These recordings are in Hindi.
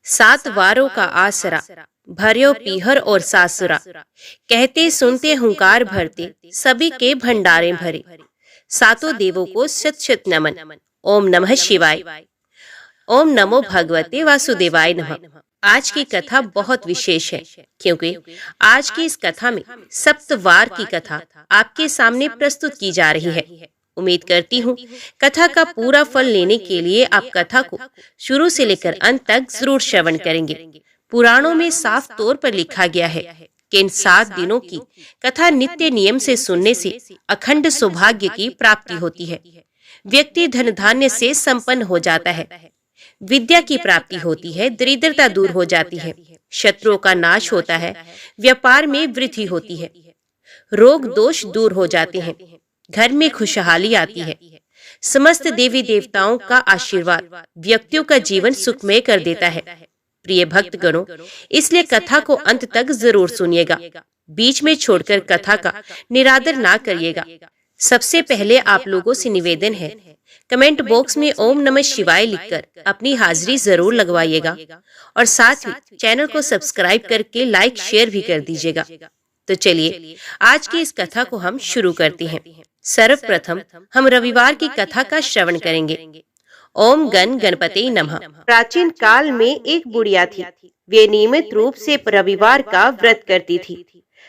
सात वारों का आसरा, भर्यो पीहर और सासुरा। कहते सुनते हुंकार भरते, सभी के भंडारे भरे। सातों देवों को शत शत नमन। ओम नमः शिवाय। ओम नमो भगवते वासुदेवाय नमः। आज की कथा बहुत विशेष है, क्योंकि आज की इस कथा में सप्तवार की कथा आपके सामने प्रस्तुत की जा रही है। उम्मीद करती हूँ कथा का पूरा फल लेने के लिए आप कथा को शुरू से लेकर अंत तक जरूर श्रवण करेंगे। पुराणों में साफ तौर पर लिखा गया है कि इन 7 दिनों की कथा नित्य नियम से सुनने से अखंड सौभाग्य की प्राप्ति होती है। व्यक्ति धन धान्य से संपन्न हो जाता है, विद्या की प्राप्ति होती है, दरिद्रता दूर हो जाती है, शत्रुओं का नाश होता है, व्यापार में वृद्धि होती है, रोग दोष दूर हो जाते हैं, घर में खुशहाली आती है। समस्त देवी देवताओं का आशीर्वाद व्यक्तियों का जीवन सुखमय कर देता है। प्रिय भक्तगणों, इसलिए कथा को अंत तक जरूर सुनिएगा, बीच में छोड़कर कथा का निरादर ना करिएगा। सबसे पहले आप लोगों से निवेदन है, कमेंट बॉक्स में ओम नमः शिवाय लिखकर अपनी हाजिरी जरूर लगवाइएगा और साथ ही चैनल को सब्सक्राइब करके लाइक शेयर भी कर दीजिएगा। तो चलिए आज की इस कथा को हम शुरू करते हैं। सर्वप्रथम हम रविवार की कथा का श्रवण करेंगे। ओम गण गणपते नमः। प्राचीन काल में एक बुढ़िया थी। वे नियमित रूप से रविवार का व्रत करती थी।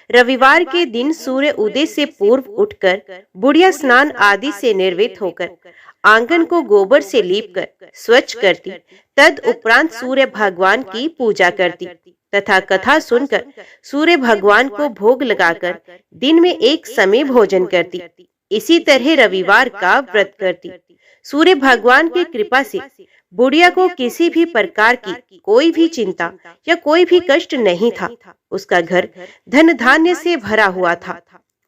रविवार के दिन सूर्य उदय से पूर्व उठकर बुढ़िया स्नान आदि से निर्वृत्त होकर आंगन को गोबर से लीपकर स्वच्छ करती। तद उपरांत सूर्य भगवान की पूजा करती तथा कथा सुनकर सूर्य भगवान को भोग लगाकर दिन में एक समय भोजन करती। इसी तरह रविवार का व्रत करती। सूर्य भगवान की कृपा से बुढ़िया को किसी भी प्रकार की कोई भी चिंता या कोई भी कष्ट नहीं था। उसका घर धन धान्य से भरा हुआ था।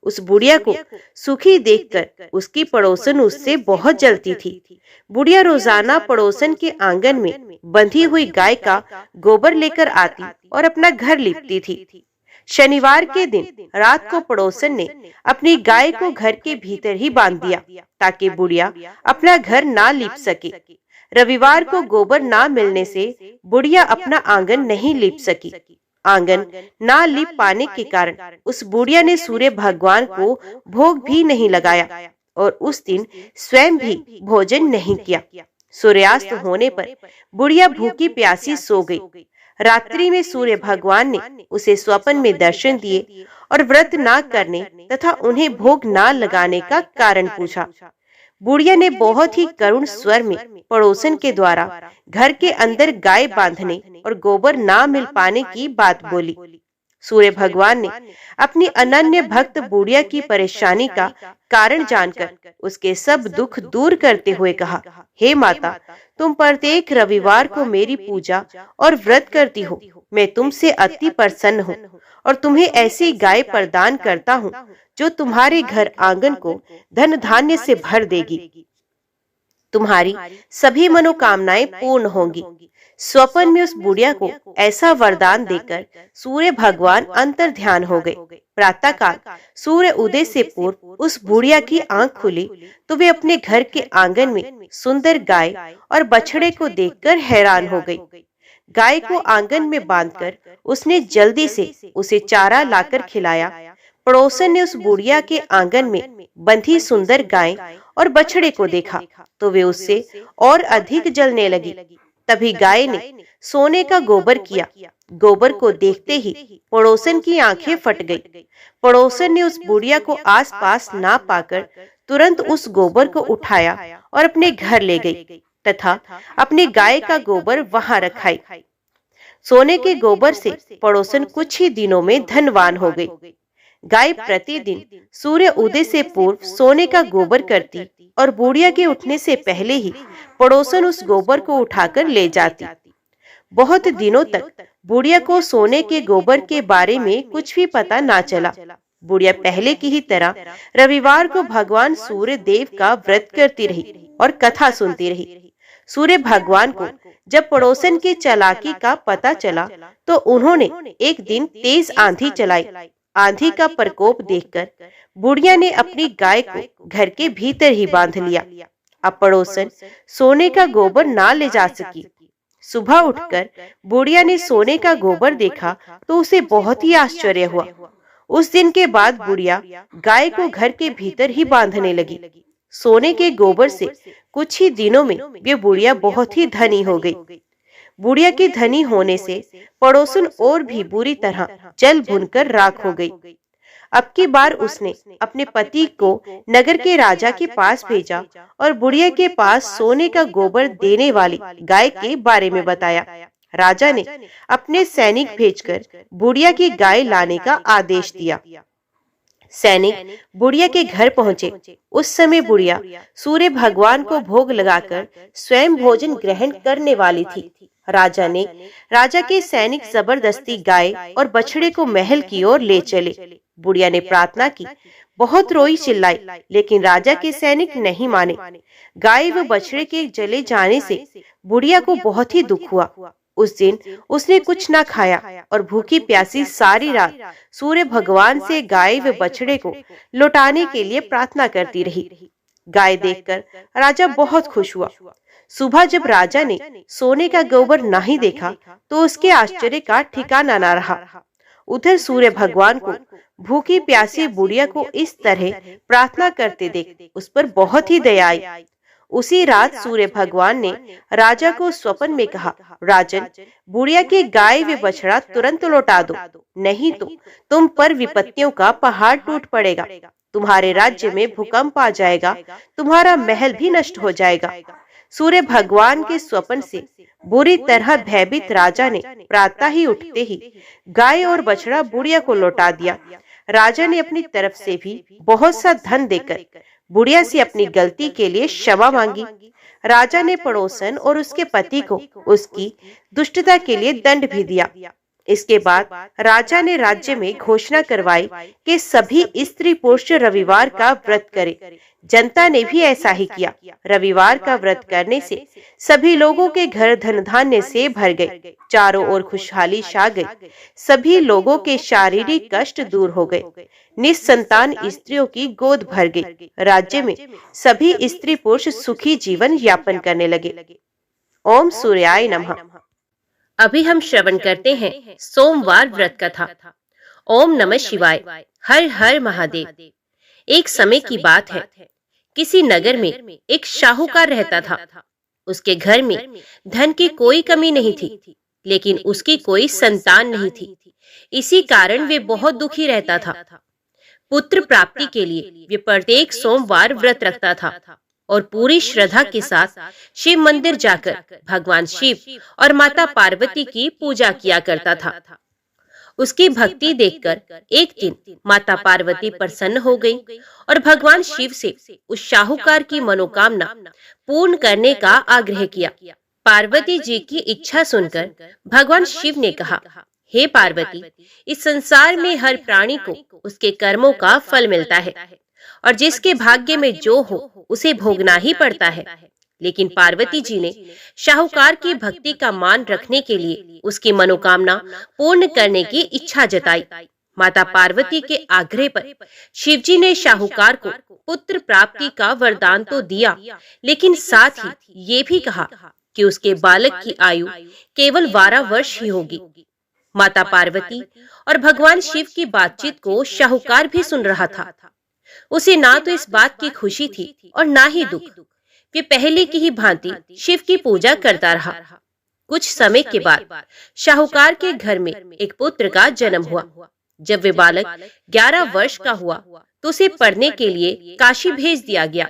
उस बुढ़िया को सुखी देखकर उसकी पड़ोसन उससे बहुत जलती थी। बुढ़िया रोजाना पड़ोसन के आंगन में बंधी हुई गाय का गोबर लेकर आती और अपना घर लीपती थी। शनिवार के दिन रात को पड़ोसन ने अपनी गाय को घर के भीतर ही बांध दिया ताकि बुढ़िया अपना घर ना लीप सके। रविवार को गोबर ना मिलने से बुढ़िया अपना आंगन नहीं लीप सकी। आंगन ना लीप पाने के कारण उस बुढ़िया ने सूर्य भगवान को भोग भी नहीं लगाया और उस दिन स्वयं भी भोजन नहीं किया। सूर्यास्त होने पर बुढ़िया भूखी प्यासी सो गई। रात्रि में सूर्य भगवान ने उसे स्वप्न में दर्शन दिए और व्रत ना करने तथा उन्हें भोग ना लगाने का कारण पूछा। बुढ़िया ने बहुत ही करुण स्वर में पड़ोसन के द्वारा घर के अंदर गाय बांधने और गोबर ना मिल पाने की बात बोली। सूर्य भगवान ने अपनी अनन्य भक्त बुढ़िया की परेशानी का कारण जानकर उसके सब दुख दूर करते हुए कहा, हे माता, तुम प्रत्येक रविवार को मेरी पूजा और व्रत करती हो। मैं तुमसे अति प्रसन्न हूँ और तुम्हें ऐसी गाय प्रदान करता हूँ जो तुम्हारे घर आंगन को धन धान्य से भर देगी। तुम्हारी सभी मनोकामनाएं पूर्ण होंगी। स्वप्न में उस बुढ़िया को ऐसा वरदान देकर सूर्य भगवान अंतर ध्यान हो गए। प्रातः काल सूर्य उदय से पूर्व उस बुढ़िया की आंख खुली तो वे अपने घर के आंगन में सुंदर गाय और बछड़े को देखकर हैरान हो गई। गाय को आंगन में बांधकर उसने जल्दी से उसे चारा लाकर खिलाया। पड़ोसन ने उस बुढ़िया के आंगन में बंधी सुंदर गाय और बछड़े को देखा तो वे उससे और अधिक जलने लगी। तभी गाय ने सोने का गोबर किया। गोबर को देखते ही पड़ोसन की आंखें फट गई। पड़ोसन ने उस बुढ़िया को आसपास ना पाकर तुरंत उस गोबर को उठाया और अपने घर ले गई तथा अपनी गाय का गोबर वहां रखाई। सोने के गोबर से पड़ोसन कुछ ही दिनों में धनवान हो गई। गाय प्रतिदिन सूर्य उदय से पूर्व सोने का गोबर करती और बुढ़िया के उठने से पहले ही पड़ोसन उस गोबर को उठाकर ले जाती। बहुत दिनों तक बुढ़िया को सोने के गोबर के बारे में कुछ भी पता ना चला। बुढ़िया पहले की ही तरह रविवार को भगवान सूर्य देव का व्रत करती रही और कथा सुनती रही। सूर्य भगवान को जब पड़ोसन की चालाकी का पता चला तो उन्होंने एक दिन तेज आंधी चलाई। आंधी का प्रकोप देखकर बुढ़िया ने अपनी गाय को घर के भीतर ही बांध लिया। अब पड़ोसन सोने का गोबर ना ले जा सकी। सुबह उठकर बुढ़िया ने सोने का गोबर देखा तो उसे बहुत ही आश्चर्य हुआ। उस दिन के बाद बुढ़िया गाय को घर के भीतर ही बांधने लगी। सोने के गोबर से कुछ ही दिनों में वे बुढ़िया बहुत ही धनी हो गई। बुढ़िया के धनी होने से पड़ोसन और भी बुरी तरह जल भुनकर राख हो गई। अब की बार उसने अपने पति को नगर के राजा के पास भेजा और बुढ़िया के पास सोने का गोबर देने वाली गाय के बारे में बताया। राजा ने अपने सैनिक भेजकर बुढ़िया की गाय लाने का आदेश दिया। सैनिक बुढ़िया के घर पहुंचे। उस समय बुढ़िया सूर्य भगवान को भोग लगाकर स्वयं भोजन ग्रहण करने वाली थी। राजा के सैनिक जबरदस्ती गाय और बछड़े को महल की ओर ले चले। बुढ़िया ने प्रार्थना की, बहुत रोई चिल्लाई, लेकिन राजा के सैनिक नहीं माने। गाय व बछड़े के जले जाने से बुढ़िया को बहुत ही दुख हुआ। उस दिन उसने कुछ न खाया और भूखी प्यासी सारी रात सूर्य भगवान से गाय व बछड़े को लौटाने के लिए प्रार्थना करती रही। गाय देखकर राजा बहुत खुश हुआ। सुबह जब राजा ने सोने का गोबर नहीं देखा तो उसके आश्चर्य का ठिकाना न रहा। उधर सूर्य भगवान को भूखी प्यासी बुढ़िया को इस तरह प्रार्थना करते देख उस पर बहुत ही दया आई। उसी रात सूर्य भगवान ने राजा को स्वप्न में कहा, राजन, बुढ़िया के गाय व बछड़ा तुरंत लौटा दो, नहीं तो तुम पर विपत्तियों का पहाड़ टूट पड़ेगा। तुम्हारे राज्य में भूकंप आ जाएगा, तुम्हारा महल भी नष्ट हो जाएगा। सूर्य भगवान के स्वप्न से बुरी तरह भयभीत राजा ने प्रातः ही उठते ही गाय और बछड़ा बुढ़िया को लौटा दिया। राजा ने अपनी तरफ से भी बहुत सा धन देकर बुढ़िया से अपनी गलती के लिए क्षमा मांगी। राजा ने पड़ोसन और उसके पति को उसकी दुष्टता के लिए दंड भी दिया। इसके बाद राजा ने राज्य में घोषणा करवाई कि सभी स्त्री पुरुष रविवार का व्रत करें। जनता ने भी ऐसा ही किया। रविवार का व्रत करने से सभी लोगों के घर धन धान्य से भर गए। चारों ओर खुशहाली छा गई। सभी लोगों के शारीरिक कष्ट दूर हो गए। निसंतान स्त्रियों की गोद भर गई। राज्य में सभी स्त्री पुरुष सुखी जीवन यापन करने लगे। ओम सूर्याय नमः। अभी हम श्रवण करते हैं सोमवार व्रत कथा। ओम नमः शिवाय। हर हर महादेव। एक समय की बात है, किसी नगर में एक शाहूकार रहता था। उसके घर में धन की कोई कमी नहीं थी, लेकिन उसकी कोई संतान नहीं थी। इसी कारण वे बहुत दुखी रहता था। पुत्र प्राप्ति के लिए वे प्रत्येक सोमवार व्रत रखता था और पूरी श्रद्धा के साथ शिव मंदिर जाकर भगवान शिव और माता पार्वती की पूजा किया करता था। उसकी भक्ति देखकर एक दिन माता पार्वती प्रसन्न हो गई और भगवान शिव से उस शाहूकार की मनोकामना पूर्ण करने का आग्रह किया। पार्वती जी की इच्छा सुनकर भगवान शिव ने कहा, हे पार्वती, इस संसार में हर प्राणी को उसके कर्मों का फल मिलता है और जिसके भाग्य में जो हो उसे भोगना ही पड़ता है। लेकिन पार्वती जी ने शाहूकार की भक्ति का मान रखने के लिए उसकी मनोकामना पूर्ण करने की इच्छा जताई। माता पार्वती के आग्रह पर शिवजी ने शाहूकार को पुत्र प्राप्ति का वरदान तो दिया, लेकिन साथ ही ये भी कहा कि उसके बालक की आयु केवल 12 वर्ष ही होगी। माता पार्वती और भगवान शिव की बातचीत को शाहूकार भी सुन रहा था। उसे ना तो इस बात की खुशी थी और ना ही दुख। वे पहले की ही भांति शिव की पूजा करता रहा। कुछ समय के बाद शाहूकार के घर में एक पुत्र का जन्म हुआ। जब वे बालक 11 वर्ष का हुआ तो उसे पढ़ने के लिए काशी भेज दिया गया।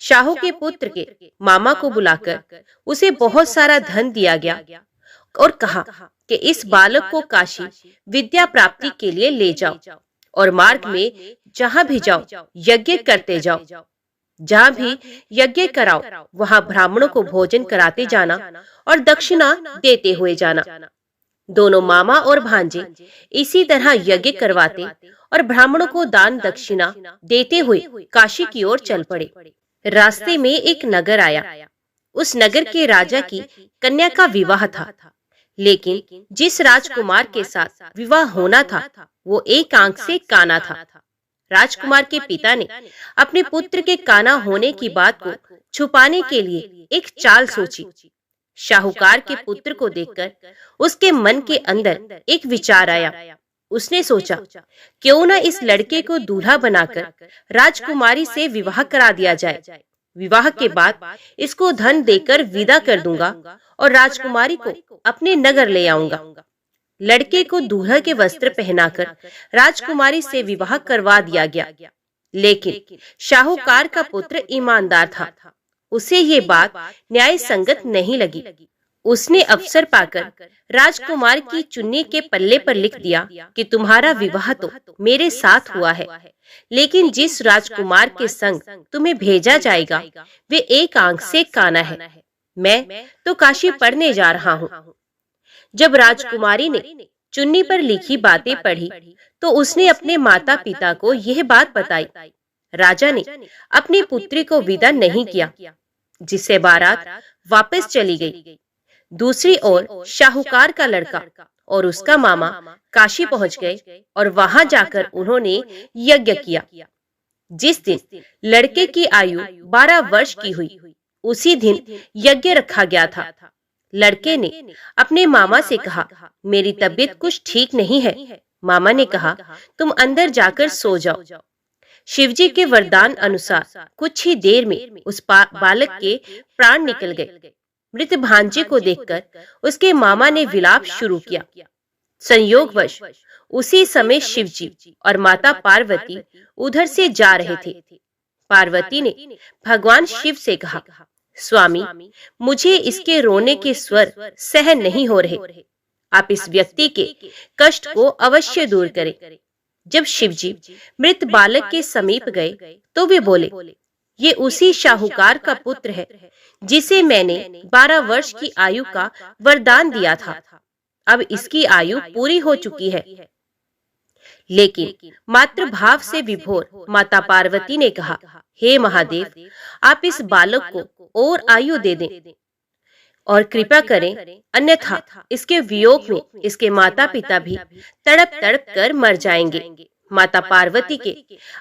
शाहू के पुत्र के मामा को बुलाकर उसे बहुत सारा धन दिया गया और कहा कि इस बालक को काशी विद्या प्राप्ति के लिए ले जाओ और मार्ग में जहाँ भी जाओ यज्ञ करते जाओ। जहाँ भी यज्ञ कराओ वहाँ ब्राह्मणों को भोजन कराते जाना और दक्षिणा देते हुए जाना। दोनों मामा और भांजे इसी तरह यज्ञ करवाते और ब्राह्मणों को दान दक्षिणा देते हुए काशी की ओर चल पड़े। रास्ते में एक नगर आया। उस नगर के राजा की कन्या का विवाह था, लेकिन जिस राजकुमार के साथ विवाह होना था वो एक आंख से काना था। राजकुमार के पिता ने अपने पुत्र के काना होने की बात को छुपाने के लिए एक चाल सोची। शाहूकार के पुत्र को देखकर उसके मन के अंदर एक विचार आया। उसने सोचा, क्यों न इस लड़के को दूल्हा बनाकर राजकुमारी से विवाह करा दिया जाए। विवाह के बाद इसको धन देकर विदा कर दूंगा और राजकुमारी को अपने नगर ले आऊंगा। लड़के को दूल्हा के वस्त्र पहनाकर राजकुमारी से विवाह करवा दिया गया। लेकिन शाहूकार का पुत्र ईमानदार था। उसे ये बात न्याय संगत नहीं लगी। उसने अवसर पाकर राजकुमार की चुन्नी के पल्ले पर लिख दिया कि तुम्हारा विवाह तो मेरे साथ हुआ है, लेकिन जिस राजकुमार के संग तुम्हें भेजा जाएगा वे एक आंख से काना है। मैं तो काशी पढ़ने जा रहा हूँ। जब राजकुमारी ने चुन्नी पर लिखी बातें पढ़ी तो उसने अपने माता पिता को यह बात बताई। राजा ने अपनी पुत्री को विदा नहीं किया, जिससे बारात वापस चली गई। दूसरी ओर शाहूकार का लड़का और उसका मामा काशी पहुंच गए और वहां जाकर उन्होंने यज्ञ किया। जिस दिन लड़के की आयु 12 वर्ष की हुई, उसी दिन यज्ञ रखा गया था। लड़के ने अपने मामा से कहा, मेरी तबीयत कुछ ठीक नहीं है। मामा ने कहा, तुम अंदर जाकर सो जाओ। शिवजी के वरदान अनुसार कुछ ही देर में उस बालक के प्राण निकल गए। मृत भांजे को देखकर उसके मामा ने विलाप शुरू किया। संयोगवश उसी समय शिवजी और माता पार्वती उधर से जा रहे थे। पार्वती ने भगवान शिव से कहा, स्वामी, मुझे इसके रोने के स्वर सहन नहीं हो रहे। आप इस व्यक्ति के कष्ट को अवश्य दूर करें। जब शिवजी मृत बालक के समीप गए तो वे बोले, ये उसी शाहूकार का पुत्र है जिसे मैंने 12 वर्ष की आयु का वरदान दिया था। अब इसकी आयु पूरी हो चुकी है। लेकिन मातृभाव से विभोर माता पार्वती ने कहा, हे महादेव, आप इस बालक को और आयु दे दें और कृपा करें, अन्यथा इसके वियोग में इसके माता पिता भी तड़प तड़प कर मर जाएंगे। माता पार्वती के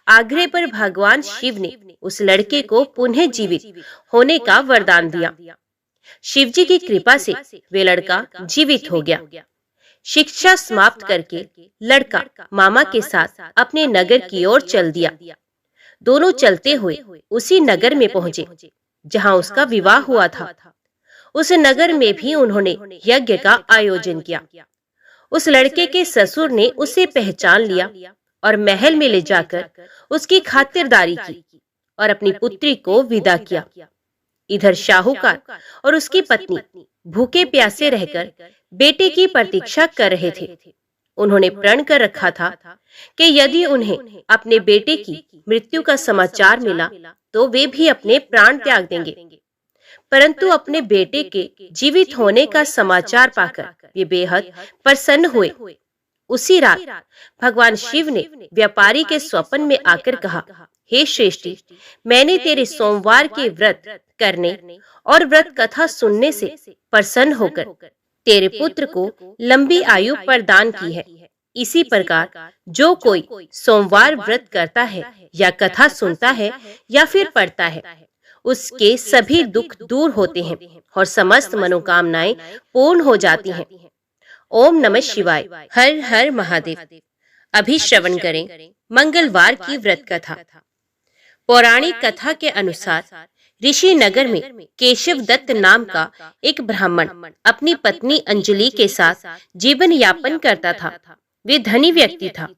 आग्रह पर भगवान शिव ने उस लड़के को पुनः जीवित होने का वरदान दिया। शिवजी की कृपा से वे लड़का जीवित हो गया। शिक्षा समाप्त करके लड़का मामा के साथ अपने नगर की ओर चल दिया। दोनों चलते हुए उसी नगर में पहुंचे जहां उसका विवाह हुआ था। उस नगर में भी उन्होंने यज्ञ का आयोजन किया। उस लड़के के ससुर ने उसे पहचान लिया और महल में ले जाकर उसकी खातिरदारी की और अपनी पुत्री को विदा किया। इधर शाहूकार और उसकी पत्नी भूखे प्यासे रहकर बेटे की प्रतीक्षा कर रहे थे। उन्होंने प्रण कर रखा था कि यदि उन्हें अपने बेटे की मृत्यु का समाचार मिला तो वे भी अपने प्राण त्याग देंगे। परंतु अपने बेटे के जीवित होने का समाचार पाकर वे बेहद प्रसन्न हुए। उसी रात भगवान शिव ने व्यापारी के स्वप्न में आकर कहा, हे श्रेष्ठी, मैंने तेरे सोमवार के व्रत करने और व्रत कथा सुनने से प्रसन्न होकर तेरे पुत्र को लंबी आयु प्रदान की है। इसी प्रकार जो कोई सोमवार व्रत करता है या कथा सुनता है या फिर पढ़ता है, उसके सभी दुख दूर होते हैं और समस्त मनोकामनाएं पूर्ण हो जाती हैं। ओम नमः शिवाय। हर हर महादेव। अभी श्रवण करें मंगलवार की व्रत कथा। पौराणिक कथा के अनुसार ऋषि नगर में केशव दत्त नाम का एक ब्राह्मण अपनी पत्नी अंजलि के साथ जीवन यापन करता था। वे धनी व्यक्ति था।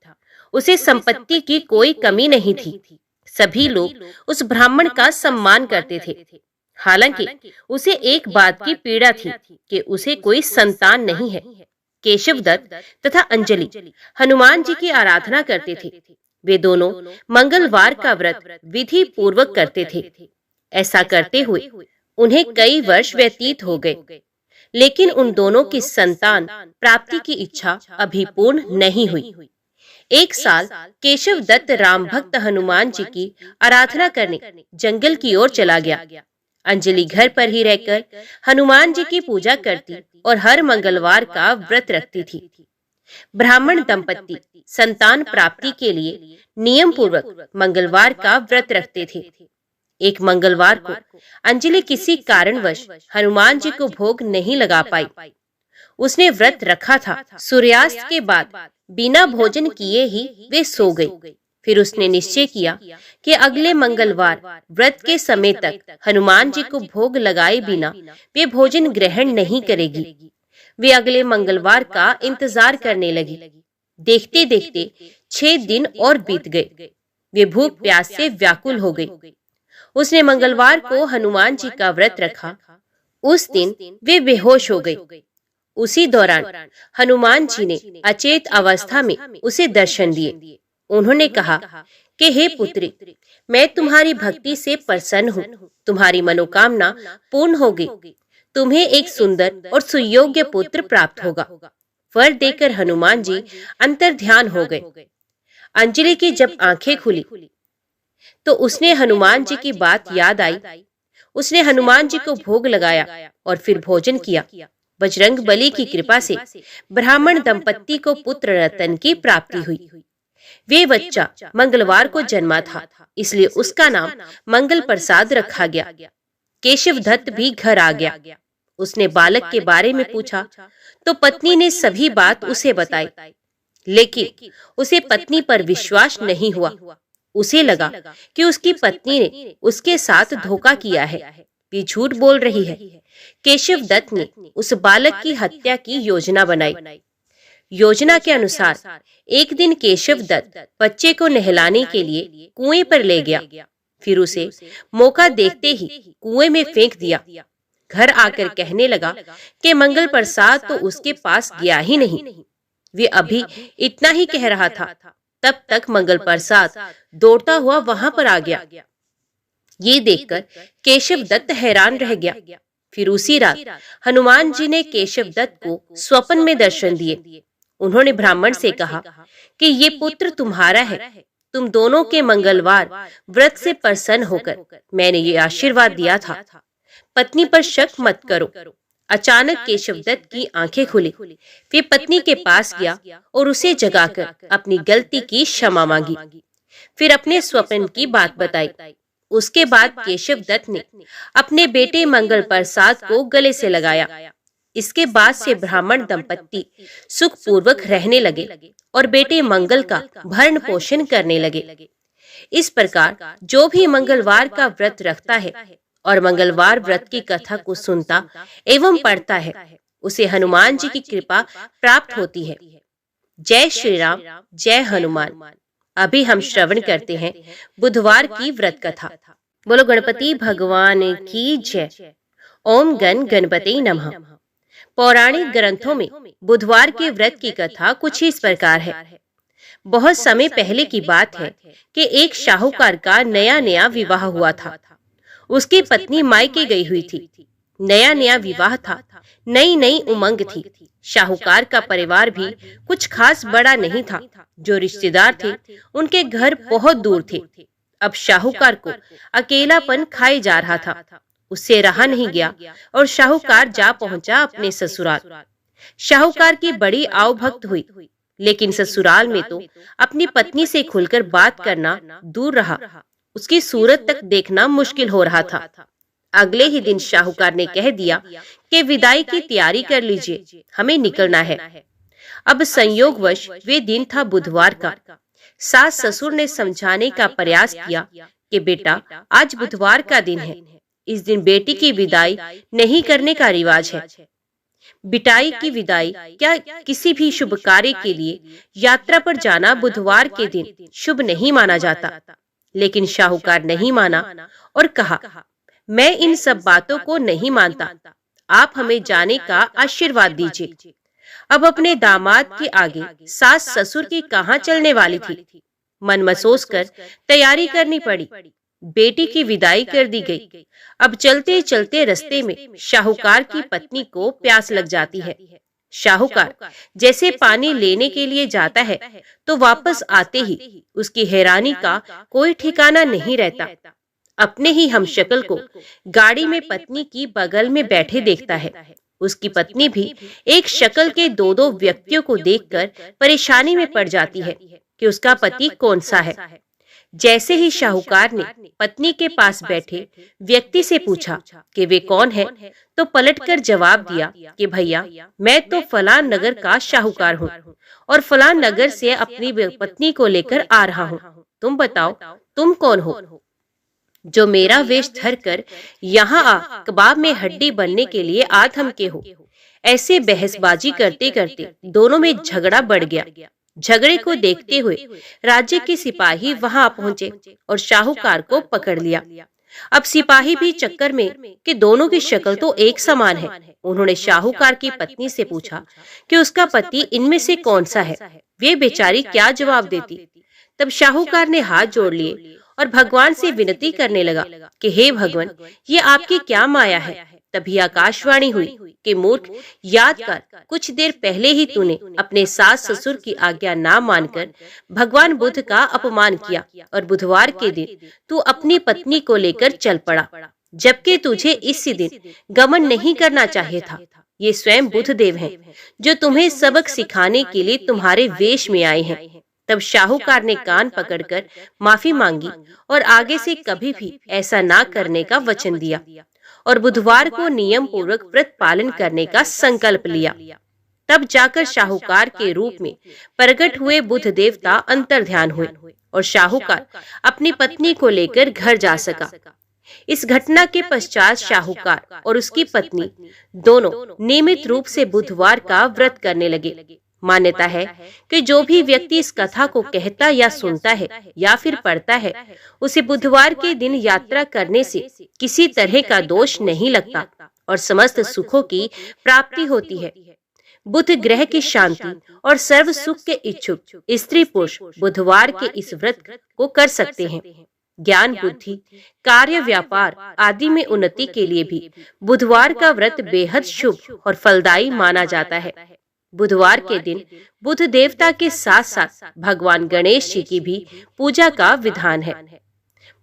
उसे संपत्ति की कोई कमी नहीं थी। सभी लोग उस ब्राह्मण का सम्मान करते थे। हालांकि उसे एक बात की पीड़ा थी कि उसे कोई संतान नहीं है। केशव दत्त तथा अंजलि हनुमान जी की आराधना करते थे। वे दोनों मंगलवार का व्रत विधि पूर्वक करते थे। ऐसा करते हुए उन्हें कई वर्ष व्यतीत हो गए, लेकिन उन दोनों की संतान प्राप्ति की इच्छा अभी पूर्ण नहीं हुई। एक साल केशव दत्त राम भक्त हनुमान जी की आराधना करने जंगल की ओर चला गया। अंजलि घर पर ही रहकर हनुमान जी की पूजा करती और हर मंगलवार का व्रत रखती थी। ब्राह्मण दंपत्ति संतान प्राप्ति के लिए नियम पूर्वक मंगलवार का व्रत रखते थे। एक मंगलवार को अंजलि किसी कारणवश हनुमान जी को भोग नहीं लगा पाई। उसने व्रत रखा था। सूर्यास्त के बाद बिना भोजन किए ही वे सो गई। फिर उसने निश्चय किया कि अगले मंगलवार व्रत के समय तक हनुमान जी को भोग लगाए बिना वे भोजन ग्रहण नहीं करेगी। वे अगले मंगलवार का इंतजार करने लगी। देखते देखते 6 दिन और बीत गए। वे भूख प्यास से व्याकुल हो गई। उसने मंगलवार को हनुमान जी का व्रत रखा। उस दिन वे बेहोश हो गई। उसी दौरान हनुमान जी ने अचेत अवस्था में उसे दर्शन दिए। उन्होंने कहा कि हे पुत्री, मैं तुम्हारी भक्ति से प्रसन्न हूँ। तुम्हारी मनोकामना पूर्ण हो गई। तुम्हें एक सुंदर और सुयोग्य पुत्र प्राप्त होगा। वर देकर हनुमान जी अंतर्ध्यान हो गए। अंजलि की जब आंखें खुली तो उसने हनुमान जी की बात याद आई। उसने हनुमान जी को भोग लगाया और फिर भोजन किया। बजरंग बली की कृपा से ब्राह्मण दंपत्ति को पुत्र रतन की प्राप्ति हुई। वे बच्चा मंगलवार को जन्मा था, इसलिए उसका नाम मंगल प्रसाद रखा गया। केशव दत्त भी घर आ गया। उसने बालक के बारे में पूछा तो पत्नी ने सभी बात उसे बताई, लेकिन उसे पत्नी पर विश्वास नहीं हुआ। उसे लगा कि उसकी पत्नी ने उसके साथ धोखा किया है, वे झूठ बोल रही है। केशव दत्त ने उस बालक की हत्या की योजना बनाई। योजना के अनुसार एक दिन केशव दत्त बच्चे को नहलाने के लिए कुएं पर ले गया। फिर उसे मौका देखते ही कुएं में फेंक दिया। घर आकर कहने लगा कि मंगल प्रसाद तो उसके पास गया ही नहीं। वे अभी इतना ही कह रहा था, तब तक मंगल प्रसाद दौड़ता हुआ वहां पर आ गया। ये देखकर केशव दत्त हैरान रह गया। फिर उसी रात हनुमान जी ने केशव दत्त को स्वप्न में दर्शन दिए। उन्होंने ब्राह्मण से कहा कि ये पुत्र तुम्हारा है। तुम दोनों के मंगलवार व्रत से प्रसन्न होकर मैंने ये आशीर्वाद दिया था। पत्नी पर शक मत करो। अचानक केशव दत्त की आंखें खुली। वे पत्नी के पास गया और उसे जगाकर अपनी गलती की क्षमा मांगी। फिर अपने स्वप्न की बात बताई। उसके बाद केशव दत्त ने अपने बेटे मंगल प्रसाद को गले से लगाया। इसके बाद से ब्राह्मण दंपत्ति सुखपूर्वक रहने लगे और बेटे मंगल का भरण पोषण करने लगे। इस प्रकार जो भी मंगलवार का व्रत रखता है और मंगलवार व्रत की कथा को सुनता एवं पढ़ता है, उसे हनुमान जी की कृपा प्राप्त होती है। जय श्री राम, जय हनुमान। अभी हम श्रवण करते हैं बुधवार की व्रत कथा। बोलो गणपति भगवान की जय। ओम गण गणपति नमः। पौराणिक ग्रंथों में बुधवार के व्रत की कथा कुछ इस प्रकार है। बहुत समय पहले की बात है कि एक शाहूकार का नया नया विवाह हुआ था। उसकी पत्नी मायके गई हुई थी। नया नया विवाह था, नई नई उमंग थी। शाहूकार का परिवार भी कुछ खास बड़ा नहीं था। जो रिश्तेदार थे उनके घर बहुत दूर थे। अब शाहूकार को अकेलापन खाए जा रहा था। उससे रहा नहीं गया और शाहूकार जा पहुंचा अपने ससुराल। शाहूकार की बड़ी आवभक्त हुई, लेकिन ससुराल में तो अपनी पत्नी से खुलकर बात करना दूर रहा, उसकी सूरत तक देखना मुश्किल हो रहा था। अगले ही दिन शाहूकार ने कह दिया कि विदाई की तैयारी कर लीजिए, हमें निकलना है। अब संयोगवश वे दिन था बुधवार का। सास ससुर ने समझाने का प्रयास किया कि बेटा, आज बुधवार का दिन है, इस दिन बेटी की विदाई नहीं करने का रिवाज है। बिटाई की विदाई क्या किसी भी शुभ कार्य के लिए यात्रा पर जाना बुधवार के दिन शुभ नहीं माना जाता। लेकिन शाहूकार नहीं माना और कहा, मैं इन सब बातों को नहीं मानता, आप हमें जाने का आशीर्वाद दीजिए। अब अपने दामाद के आगे सास ससुर की कहां चलने वाली थी। मन महसूस कर तैयारी करनी पड़ी। बेटी की विदाई कर दी गई। अब चलते चलते रास्ते में शाहूकार की पत्नी को प्यास लग जाती है। शाहूकार जैसे पानी लेने के लिए जाता है तो वापस आते ही उसकी हैरानी का कोई ठिकाना नहीं रहता। अपने ही हमशक्ल को गाड़ी में पत्नी की बगल में बैठे देखता है। उसकी पत्नी भी एक शक्ल के दो दो व्यक्तियों को देखकर परेशानी में पड़ जाती है कि उसका पति कौन सा है। जैसे ही शाहूकार ने पत्नी के पास बैठे व्यक्ति से पूछा कि वे कौन है, तो पलटकर जवाब दिया कि भैया, मैं तो फलान नगर का शाहूकार हूँ और फलान नगर से अपनी पत्नी को लेकर आ रहा हूँ। तुम बताओ, तुम कौन हो जो मेरा वेश धर कर यहाँ आ कबाब में हड्डी बनने के लिए आ थमके हो। ऐसे बहसबाजी करते करते दोनों में झगड़ा बढ़ गया। झगड़े को देखते हुए राज्य के सिपाही वहां पहुंचे और शाहूकार को पकड़ लिया। अब सिपाही भी चक्कर में कि दोनों की शक्ल तो एक समान है। उन्होंने शाहूकार की पत्नी से पूछा कि उसका पति इनमें से कौन सा है। वे बेचारी क्या जवाब देती। तब शाहूकार ने हाथ जोड़ लिए और भगवान से विनती करने लगा कि हे भगवान, ये आपकी क्या माया है। तभी आकाशवाणी हुई कि मूर्ख, याद कर, कुछ देर पहले ही तूने अपने सास ससुर की आज्ञा ना मानकर भगवान बुद्ध का अपमान किया और बुधवार के दिन तू अपनी पत्नी को लेकर चल पड़ा, जबकि तुझे इसी दिन गमन नहीं करना चाहिए था। ये स्वयं बुद्ध देव हैं जो तुम्हें सबक सिखाने के लिए तुम्हारे वेश में आए हैं। तब शाहूकार ने कान पकड़कर माफी मांगी और आगे से कभी भी ऐसा ना करने का वचन दिया और बुधवार को नियम पूर्वक व्रत पालन करने का संकल्प लिया। तब जाकर शाहूकार के रूप में प्रकट हुए बुद्ध देवता अंतर्ध्यान हुए और शाहूकार अपनी पत्नी को लेकर घर जा सका। इस घटना के पश्चात शाहूकार और उसकी पत्नी दोनों नियमित रूप से बुधवार का व्रत करने लगे। मान्यता है कि जो भी व्यक्ति इस कथा को कहता या सुनता है या फिर पढ़ता है, उसे बुधवार के दिन यात्रा करने से किसी तरह का दोष नहीं लगता और समस्त सुखों की प्राप्ति होती है। बुध ग्रह की शांति और सर्व सुख के इच्छुक स्त्री पुरुष बुधवार के इस व्रत को कर सकते हैं। ज्ञान, बुद्धि, कार्य, व्यापार आदि में उन्नति के लिए भी बुधवार का व्रत बेहद शुभ और फलदायी माना जाता है। बुधवार के दिन बुध देवता के साथ साथ भगवान गणेश जी की भी पूजा का विधान है।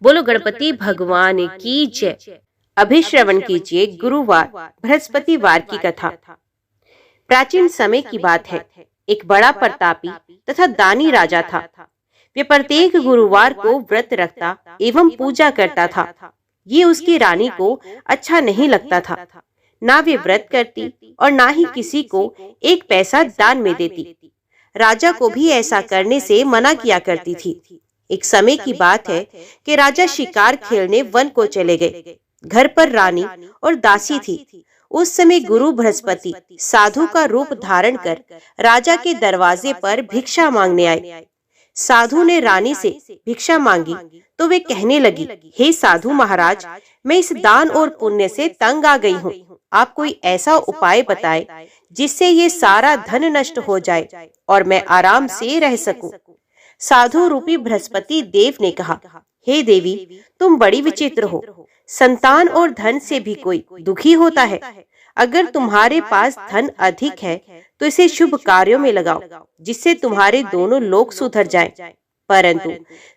बोलो गणपति भगवान की जय। अभी श्रवण कीजिए गुरुवार बृहस्पतिवार की कथा। प्राचीन समय की बात है। एक बड़ा प्रतापी तथा दानी राजा था। वे प्रत्येक गुरुवार को व्रत रखता एवं पूजा करता था। ये उसकी रानी को अच्छा नहीं लगता था। ना वे व्रत करती और ना ही किसी को एक पैसा दान में देती। राजा को भी ऐसा करने से मना किया करती थी। एक समय की बात है कि राजा शिकार खेलने वन को चले गए। घर पर रानी और दासी थी। उस समय गुरु बृहस्पति साधु का रूप धारण कर राजा के दरवाजे पर भिक्षा मांगने आए। साधु ने रानी से भिक्षा मांगी तो वे कहने लगी, हे साधु महाराज, मैं इस दान और पुण्य से तंग आ गई हूँ। आप कोई ऐसा उपाय बताएं जिससे ये सारा धन नष्ट हो जाए और मैं आराम से रह सकूं। साधु रूपी बृहस्पति देव ने कहा, हे देवी, तुम बड़ी विचित्र हो। संतान और धन से भी कोई दुखी होता है। अगर तुम्हारे पास धन अधिक है तो इसे शुभ कार्यों में लगाओ जिससे तुम्हारे दोनों लोग सुधर जाएं। परंतु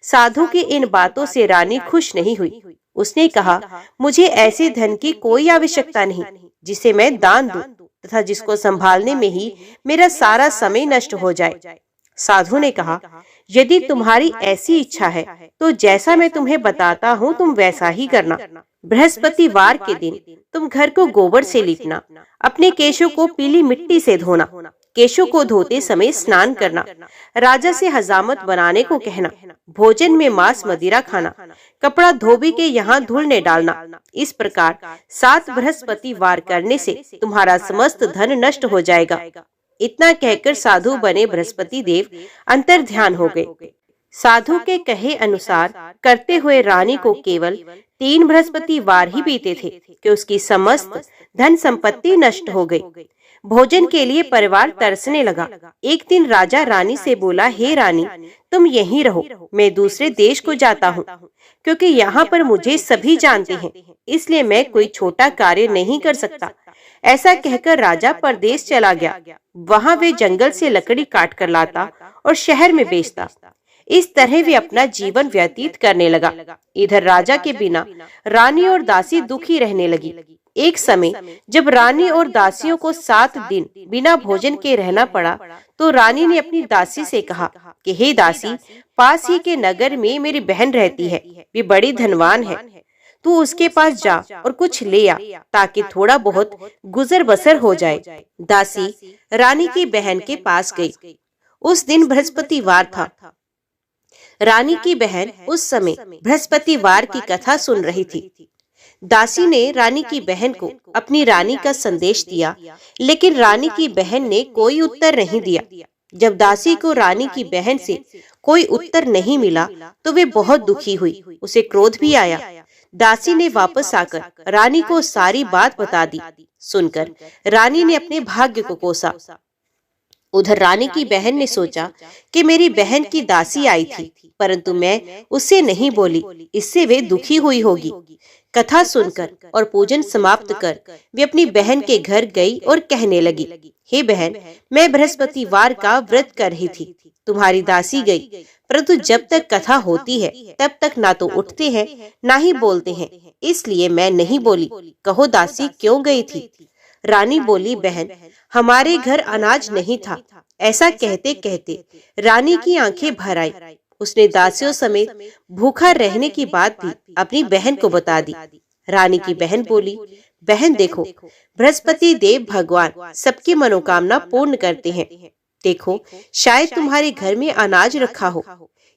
साधु की इन बातों से रानी खुश नहीं हुई। उसने कहा, मुझे ऐसे धन की कोई आवश्यकता नहीं जिसे मैं दान दूं तथा जिसको संभालने में ही मेरा सारा समय नष्ट हो जाए। साधु ने कहा, यदि तुम्हारी ऐसी इच्छा है तो जैसा मैं तुम्हें बताता हूँ तुम वैसा ही करना। बृहस्पतिवार के दिन तुम घर को गोबर से लीपना, अपने केशों को पीली मिट्टी से धोना, केशों को धोते समय स्नान करना, राजा से हजामत बनाने को कहना, भोजन में मांस मदिरा खाना, कपड़ा धोबी के यहाँ धुलने डालना। इस प्रकार 7 बृहस्पतिवार करने से तुम्हारा समस्त धन नष्ट हो जाएगा। इतना कहकर साधु बने बृहस्पति देव अंतर्ध्यान हो गए। साधु के कहे अनुसार करते हुए रानी को केवल 3 बृहस्पतिवार ही बीते थे कि उसकी समस्त धन संपत्ति नष्ट हो गई। भोजन के लिए परिवार तरसने लगा। एक दिन राजा रानी से बोला, हे रानी, तुम यहीं रहो, मैं दूसरे देश को जाता हूँ, क्योंकि यहाँ पर मुझे सभी जानते हैं, इसलिए मैं कोई छोटा कार्य नहीं कर सकता। ऐसा कहकर राजा परदेश चला गया। वहाँ वे जंगल से लकड़ी काट कर लाता और शहर में बेचता। इस तरह वे अपना जीवन व्यतीत करने लगा। इधर राजा के बिना रानी और दासी दुखी रहने लगी। एक समय जब रानी और दासियों को 7 दिन बिना भोजन के रहना पड़ा, तो रानी ने अपनी दासी से कहा कि हे दासी, पास ही के नगर में मेरी बहन रहती है, वे बड़ी धनवान है। तू उसके पास जा और कुछ ले आ, ताकि थोड़ा बहुत गुजर बसर हो जाए। दासी रानी की बहन के पास गई। उस दिन बृहस्पतिवार था। रानी की बहन उस समय बृहस्पतिवार की कथा सुन रही थी। दासी ने रानी की बहन को अपनी रानी का संदेश दिया, लेकिन रानी की बहन ने कोई उत्तर नहीं दिया। जब दासी को रानी की बहन से कोई उत्तर नहीं मिला, तो वे बहुत दुखी हुई। उसे क्रोध भी आया। दासी ने वापस आकर रानी को सारी बात बता दी। सुनकर रानी ने अपने भाग्य को कोसा। उधर रानी की बहन ने सोचा कि मेरी बहन की दासी आई थी, परंतु मैं उससे नहीं बोली, इससे वे दुखी हुई होगी। कथा सुनकर और पूजन समाप्त कर वे अपनी बहन के घर गई और कहने लगी, हे बहन, मैं बृहस्पतिवार का व्रत कर रही थी, तुम्हारी दासी गई, परंतु जब तक कथा होती है तब तक ना तो उठते हैं ना ही बोलते हैं, इसलिए मैं नहीं बोली। कहो दासी क्यों गई थी? रानी बोली, बहन, हमारे घर अनाज नहीं था। ऐसा कहते कहते रानी की आंखें भर आई। उसने दासियों समेत भूखा रहने की बात भी अपनी बहन को बता दी। रानी की बहन बोली, बहन देखो, बृहस्पति देव भगवान सबकी मनोकामना पूर्ण करते हैं। देखो, शायद तुम्हारे घर में अनाज रखा हो।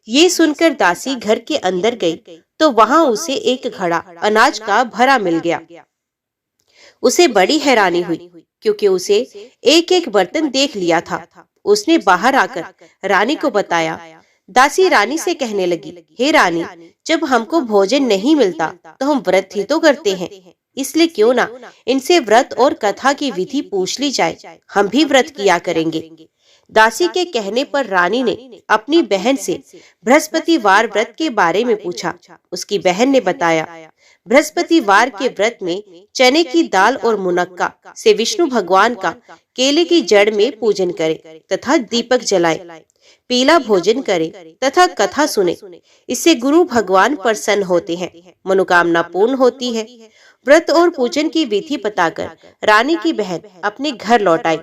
ये सुनकर दासी घर के अंदर गई, तो वहाँ उसे एक घड़ा अनाज का भरा मिल गया। उसे बड़ी हैरानी हुई, क्योंकि उसे एक एक बर्तन देख लिया था। उसने बाहर आकर रानी को बताया। दासी रानी से कहने लगी, हे रानी, जब हमको भोजन नहीं मिलता तो हम व्रत ही तो करते हैं, इसलिए क्यों ना इनसे व्रत और कथा की विधि पूछ ली जाए, हम भी व्रत किया करेंगे। दासी के कहने पर रानी ने अपनी बहन से बृहस्पतिवार व्रत के बारे में पूछा। उसकी बहन ने बताया, बृहस्पतिवार के व्रत में चने की दाल और मुनक्का से विष्णु भगवान का केले की जड़ में पूजन करें तथा दीपक जलाएं, पीला भोजन करें तथा कथा सुने। इससे गुरु भगवान प्रसन्न होते हैं, मनोकामना पूर्ण होती है। व्रत और पूजन की विधि बताकर रानी की बहन अपने घर लौट आई।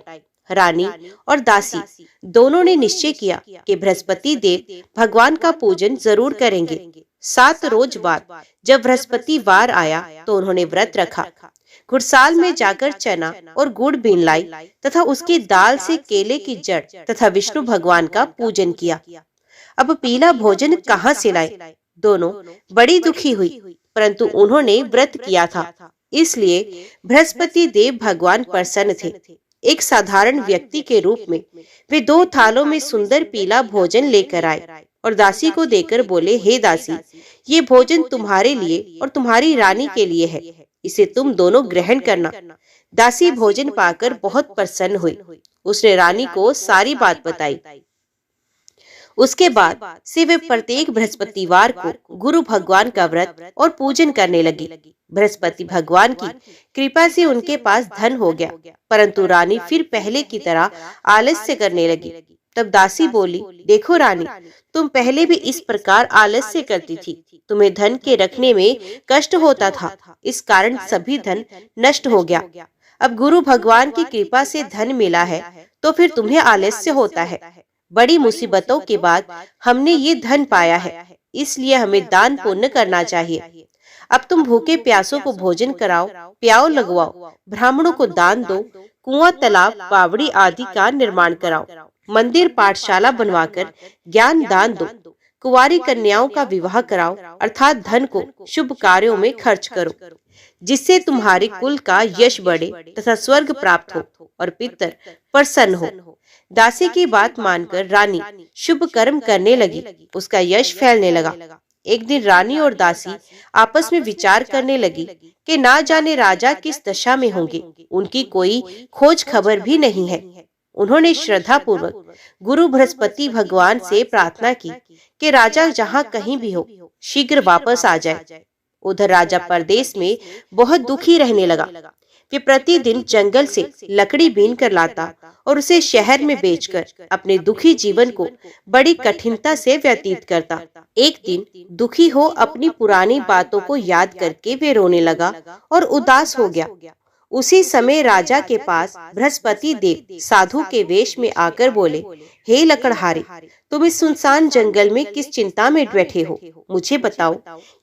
रानी और दासी दोनों ने निश्चय किया कि बृहस्पति देव भगवान का पूजन जरूर करेंगे। 7 रोज बाद जब बृहस्पतिवार आया तो उन्होंने व्रत रखा। घुड़साल में जाकर चना और गुड़ बीन लाई तथा उसकी दाल से केले की जड़ तथा विष्णु भगवान का पूजन किया। अब पीला भोजन कहाँ से लाए? दोनों बड़ी दुखी हुई, परंतु उन्होंने व्रत किया था, इसलिए बृहस्पति देव भगवान प्रसन्न थे। एक साधारण व्यक्ति के रूप में वे 2 थालों में सुंदर पीला भोजन लेकर आए और दासी को देकर बोले, हे दासी, ये भोजन तुम्हारे लिए और तुम्हारी रानी के लिए है, इसे तुम दोनों ग्रहण करना। दासी भोजन पाकर बहुत प्रसन्न हुई। उसने रानी को सारी बात बताई। उसके बाद से वे प्रत्येक बृहस्पतिवार को गुरु भगवान का व्रत और पूजन करने लगी। बृहस्पति भगवान की कृपा से उनके पास धन हो गया, परंतु रानी फिर पहले की तरह आलस्य करने लगी। तब दासी बोली, देखो रानी, तुम पहले भी इस प्रकार आलस्य करती थी, तुम्हें धन के रखने में कष्ट होता था, इस कारण सभी धन नष्ट हो गया। अब गुरु भगवान की कृपा से धन मिला है तो फिर तुम्हें आलस्य होता है। बड़ी मुसीबतों के बाद हमने ये धन पाया है, इसलिए हमें दान पुण्य करना चाहिए। अब तुम भूखे प्यासों को भोजन कराओ, प्याऊ लगवाओ, ब्राह्मणों को दान दो, कुआं, तालाब, बावड़ी आदि का निर्माण कराओ, मंदिर पाठशाला बनवाकर ज्ञान दान दो, कुंवारी कन्याओं का विवाह कराओ, अर्थात धन को शुभ कार्यों में खर्च करो, जिससे तुम्हारे कुल का यश बढ़े तथा स्वर्ग प्राप्त हो और पितर प्रसन्न हो। दासी की बात मानकर रानी शुभ कर्म करने लगी। उसका यश फैलने लगा। एक दिन रानी और दासी आपस में विचार करने लगी कि ना जाने राजा किस दशा में होंगे, उनकी कोई खोज खबर भी नहीं है। उन्होंने श्रद्धा पूर्वक गुरु बृहस्पति भगवान से प्रार्थना की कि राजा जहाँ कहीं भी हो शीघ्र वापस आ जाए। उधर राजा परदेश में बहुत दुखी रहने लगा। वे प्रतिदिन जंगल से लकड़ी बीन कर लाता और उसे शहर में बेचकर अपने दुखी जीवन को बड़ी कठिनता से व्यतीत करता। एक दिन दुखी हो अपनी पुरानी बातों को याद करके वे रोने लगा और उदास हो गया। उसी समय राजा के पास बृहस्पति देव साधु के वेश में आकर बोले, हे लकड़हारे, तुम इस सुनसान जंगल में किस चिंता में बैठे हो, मुझे बताओ।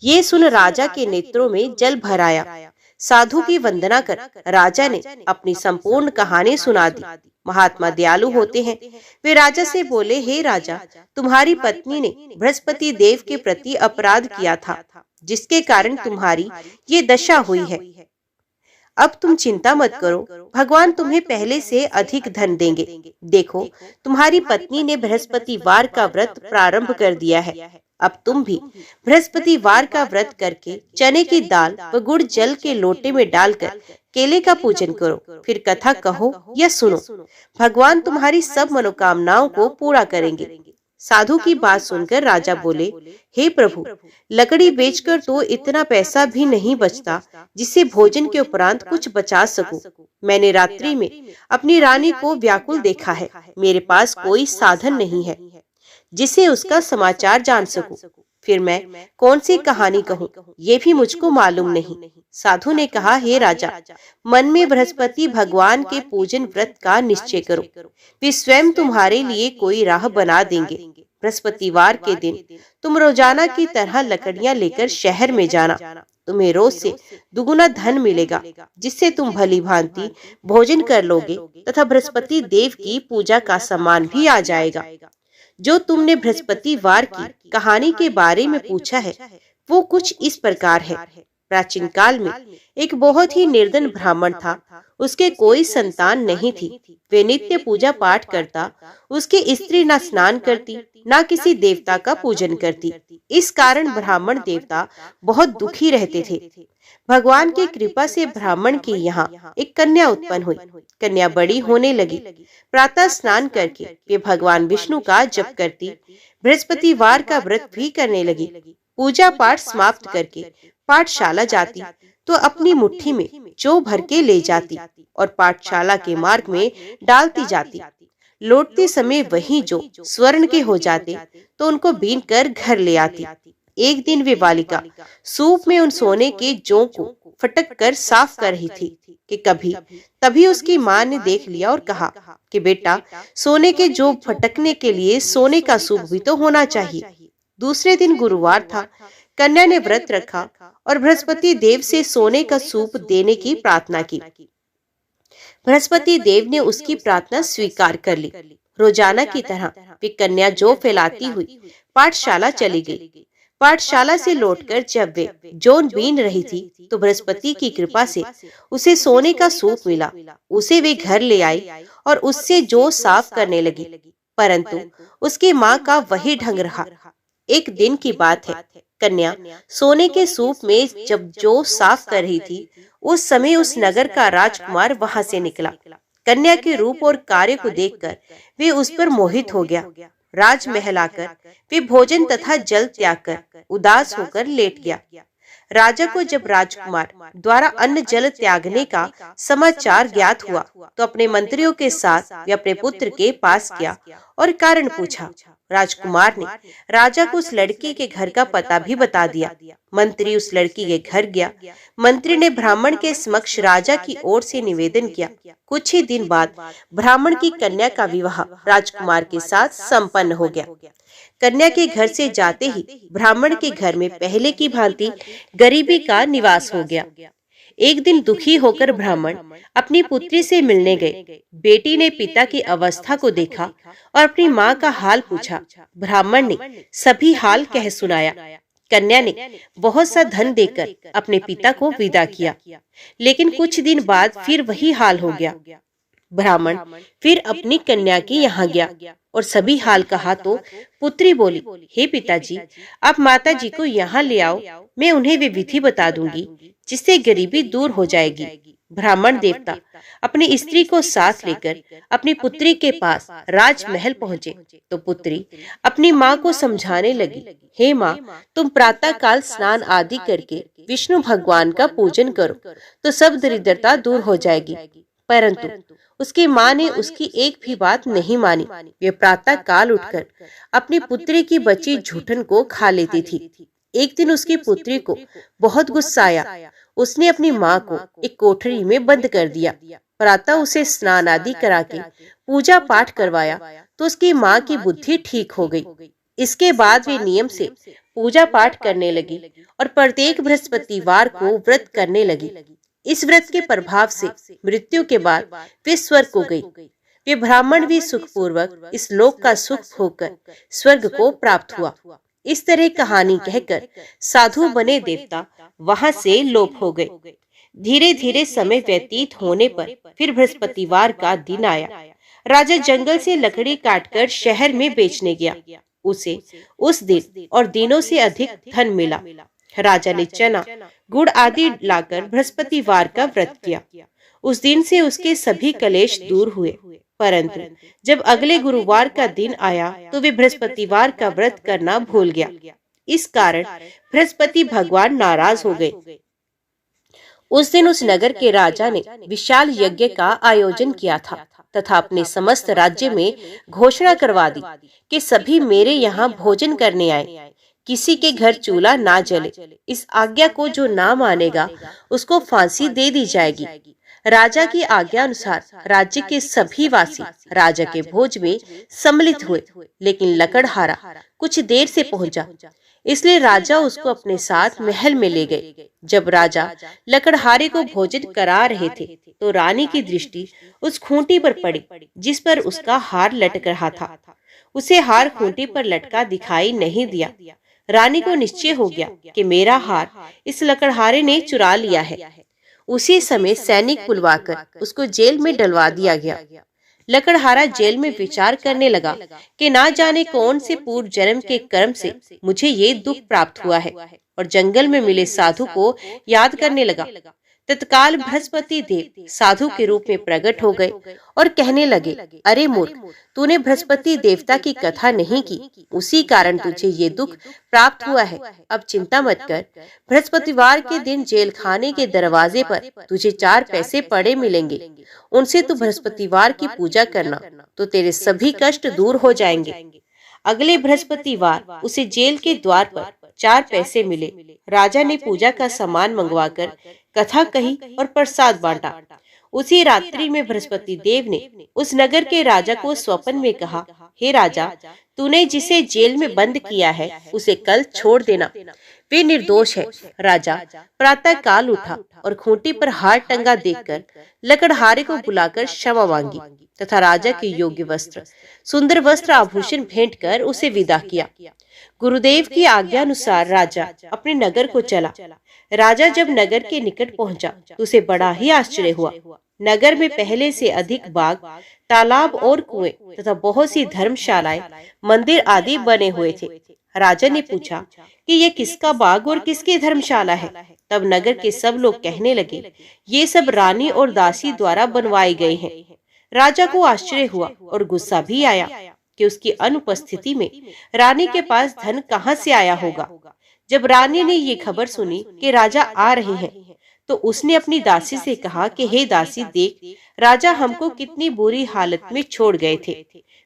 ये सुन राजा के नेत्रों में जल भर आया। साधु की वंदना कर राजा ने अपनी संपूर्ण कहानी सुना दी। महात्मा दयालु होते हैं। वे राजा से बोले, हे राजा, तुम्हारी पत्नी ने बृहस्पति देव के प्रति अपराध किया था, जिसके कारण तुम्हारी ये दशा हुई है। अब तुम चिंता मत करो, भगवान तुम्हें पहले से अधिक धन देंगे। देखो, तुम्हारी पत्नी ने बृहस्पतिवार का व्रत प्रारंभ कर दिया है। अब तुम भी बृहस्पतिवार का व्रत करके चने की दाल व गुड़ जल के लोटे में डालकर केले का पूजन करो, फिर कथा कहो या सुनो। भगवान तुम्हारी सब मनोकामनाओं को पूरा करेंगे। साधु की बात सुनकर राजा बोले, हे प्रभु, लकड़ी बेचकर तो इतना पैसा भी नहीं बचता जिससे भोजन के उपरांत कुछ बचा सकूं। मैंने रात्रि में अपनी रानी को व्याकुल देखा है। मेरे पास कोई साधन नहीं है जिससे उसका समाचार जान सकूं। फिर मैं कौन सी कहानी कहूँ, ये भी मुझको मालूम नहीं। साधु ने कहा, हे राजा, मन में बृहस्पति भगवान के पूजन व्रत का निश्चय करो। वे स्वयं तुम्हारे लिए कोई राह बना देंगे। बृहस्पतिवार के दिन तुम रोजाना की तरह लकड़ियां लेकर शहर में जाना। तुम्हें रोज से दुगुना धन मिलेगा, जिससे तुम भली भांति भोजन कर लोगे तथा बृहस्पति देव की पूजा का सामान भी आ जाएगा। जो तुमने बृहस्पतिवार की कहानी के बारे में पूछा है, वो कुछ इस प्रकार है। प्राचीन काल में एक बहुत ही निर्धन ब्राह्मण था। उसके कोई संतान नहीं थी। वे नित्य पूजा पाठ करता। उसकी स्त्री न स्नान करती, न किसी देवता का पूजन करती। इस कारण ब्राह्मण देवता बहुत दुखी रहते थे। भगवान की कृपा से ब्राह्मण के यहाँ एक कन्या उत्पन्न हुई। कन्या बड़ी होने लगी। प्रातः स्नान करके वे भगवान विष्णु का जप करती, बृहस्पतिवार का व्रत भी करने लगी। पूजा पाठ समाप्त करके पाठशाला जाती तो अपनी मुट्ठी में जौ भर के ले जाती और पाठशाला के मार्ग में डालती जाती। लौटते समय वही जौ स्वर्ण के हो जाते तो उनको बीन कर घर ले आती। एक दिन वे बालिका सूप में उन सोने के जौ को फटक कर साफ कर रही थी कि तभी उसकी माँ ने देख लिया और कहा कि बेटा, सोने के जौ फटकने के लिए सोने का सूप भी तो होना चाहिए। दूसरे दिन गुरुवार था। कन्या ने व्रत रखा और बृहस्पति देव से सोने का सूप देने की प्रार्थना की। बृहस्पति देव ने उसकी प्रार्थना स्वीकार कर ली। रोजाना की तरह वे कन्या जौ फैलाती हुई पाठशाला चली गई। पाठशाला से लौटकर जब वे जौ बीन रही थी तो बृहस्पति की कृपा से उसे सोने का सूप मिला। उसे वे घर ले आई और उससे जौ साफ करने लगी, परंतु उसकी माँ का वही ढंग रहा। एक दिन की बात है, कन्या सोने के सूप में जब जौ साफ कर रही थी, उस समय उस नगर का राजकुमार वहां से निकला। कन्या के रूप और कार्य को देखकर वे उस पर मोहित हो गया। राजमहल आकर वे भोजन तथा जल त्याग कर उदास होकर लेट गया। राजा को जब राजकुमार द्वारा अन्न जल त्यागने का समाचार ज्ञात हुआ तो अपने मंत्रियों के साथ वे अपने पुत्र के पास गया और कारण पूछा। राजकुमार ने राजा को उस लड़की के घर का पता भी बता दिया। मंत्री उस लड़की के घर गया। मंत्री ने ब्राह्मण के समक्ष राजा की ओर से निवेदन किया। कुछ ही दिन बाद ब्राह्मण की कन्या का विवाह राजकुमार के साथ संपन्न हो गया। कन्या के घर से जाते ही ब्राह्मण के घर में पहले की भांति गरीबी का निवास हो गया। एक दिन दुखी होकर ब्राह्मण अपनी पुत्री से मिलने गए। बेटी ने पिता की अवस्था को देखा और अपनी माँ का हाल पूछा। ब्राह्मण ने सभी हाल कह सुनाया। कन्या ने बहुत सा धन देकर अपने पिता को विदा किया, लेकिन कुछ दिन बाद फिर वही हाल हो गया। ब्राह्मण फिर अपनी कन्या के यहाँ गया और सभी हाल कहा तो पुत्री बोली, हे पिताजी, आप माता जी को यहाँ ले आओ, मैं उन्हें वे विधि बता दूंगी जिससे गरीबी दूर हो जाएगी। ब्राह्मण देवता अपनी स्त्री को साथ लेकर अपनी पुत्री के पास राजमहल पहुंचे तो पुत्री अपनी माँ को समझाने लगी, हे माँ, तुम प्रातः काल स्नान आदि करके विष्णु भगवान का पूजन करो तो सब दरिद्रता दूर हो जाएगी। परंतु उसकी माँ ने उसकी एक भी बात नहीं मानी। वे प्रातः काल उठकर अपनी पुत्री की बची झूठन को खा लेती थी। एक दिन उसकी पुत्री को बहुत गुस्सा आया। उसने अपनी माँ को एक कोठरी में बंद कर दिया। प्रातः उसे स्नान आदि करा के पूजा पाठ करवाया तो उसकी माँ की बुद्धि ठीक हो गई। इसके बाद वे नियम से पूजा पाठ करने लगी और प्रत्येक बृहस्पतिवार को व्रत करने लगी। इस व्रत के प्रभाव से मृत्यु के बाद वे स्वर्ग को गई। वे ब्राह्मण भी सुखपूर्वक इस लोक का सुख भोगकर स्वर्ग को प्राप्त हुआ। इस तरह कहानी कहकर साधु बने देवता वहां से लोप हो गए। धीरे धीरे समय व्यतीत होने पर फिर बृहस्पतिवार का दिन आया। राजा जंगल से लकड़ी काटकर शहर में बेचने गया। उसे उस दिन और दिनों से अधिक धन मिला। राजा ने चना, गुड़ आदि लाकर बृहस्पतिवार का व्रत किया। उस दिन से उसके सभी कलेश दूर हुए। परंतु जब अगले गुरुवार का दिन आया तो वे बृहस्पतिवार का व्रत करना भूल गया। इस कारण बृहस्पति भगवान नाराज हो गए। उस दिन उस नगर के राजा ने विशाल यज्ञ का आयोजन किया था तथा अपने समस्त राज्य में घोषणा करवा दी कि सभी मेरे यहाँ भोजन करने आए। किसी के घर चूल्हा ना जले। इस आज्ञा को जो ना मानेगा उसको फांसी दे दी जाएगी। राजा की आज्ञा अनुसार राज्य के सभी वासी राजा के भोज में सम्मिलित हुए, लेकिन लकड़हारा कुछ देर से पहुंचा, इसलिए राजा उसको अपने साथ महल में ले गए। जब राजा लकड़हारे को भोजन करा रहे थे तो रानी की दृष्टि उस खूंटी पर पड़ी जिस पर उसका हार लटक रहा था। उसे हार खूंटी पर लटका दिखाई नहीं दिया। रानी को निश्चय हो गया कि मेरा हार इस लकड़हारे ने चुरा लिया है। उसी समय सैनिक बुलवाकर उसको जेल में डलवा दिया गया। लकड़हारा जेल में विचार करने लगा कि ना जाने कौन से पूर्व जन्म के कर्म से मुझे ये दुख प्राप्त हुआ है, और जंगल में मिले साधु को याद करने लगा। तत्काल बृहस्पति देव साधु के रूप में प्रकट हो गए और कहने लगे, अरे मूर्ख, तूने बृहस्पति देवता की कथा नहीं की, उसी कारण तुझे ये दुख प्राप्त हुआ है। अब चिंता मत कर, बृहस्पतिवार के दिन जेल खाने के दरवाजे पर तुझे 4 पैसे पड़े मिलेंगे। उनसे तू बृहस्पतिवार की पूजा करना तो तेरे सभी कष्ट दूर हो जाएंगे। अगले बृहस्पतिवार उसे जेल के द्वार पर 4 पैसे मिले। राजा ने पूजा का सामान मंगवाकर कथा कही और प्रसाद बांटा। उसी रात्रि में बृहस्पति देव ने उस नगर के राजा को स्वप्न में कहा, हे राजा, तूने जिसे जेल में बंद किया है उसे कल छोड़ देना, वे निर्दोष है। राजा प्रातः काल उठा और खूंटी पर हार टंगा देखकर लकड़हारे को बुलाकर क्षमा मांगी तथा राजा के योग्य वस्त्र, सुंदर वस्त्र आभूषण भेंट कर उसे विदा किया। गुरुदेव की आज्ञा अनुसार राजा अपने नगर को चला। राजा जब नगर के निकट पहुंचा तो उसे बड़ा ही आश्चर्य हुआ। नगर में पहले से अधिक बाग, तालाब और कुएं तथा बहुत सी धर्मशालाएं, मंदिर आदि बने हुए थे। राजा ने पूछा कि ये किसका बाग और किसकी धर्मशाला है। तब नगर के सब लोग कहने लगे, ये सब रानी और दासी द्वारा बनवाए गए हैं। राजा को आश्चर्य हुआ और गुस्सा भी आया कि उसकी अनुपस्थिति में रानी के पास धन कहां से आया होगा। जब रानी ने ये खबर सुनी कि राजा आ रहे हैं तो उसने अपनी दासी से कहा कि हे दासी, देख, राजा हमको कितनी बुरी हालत में छोड़ गए थे।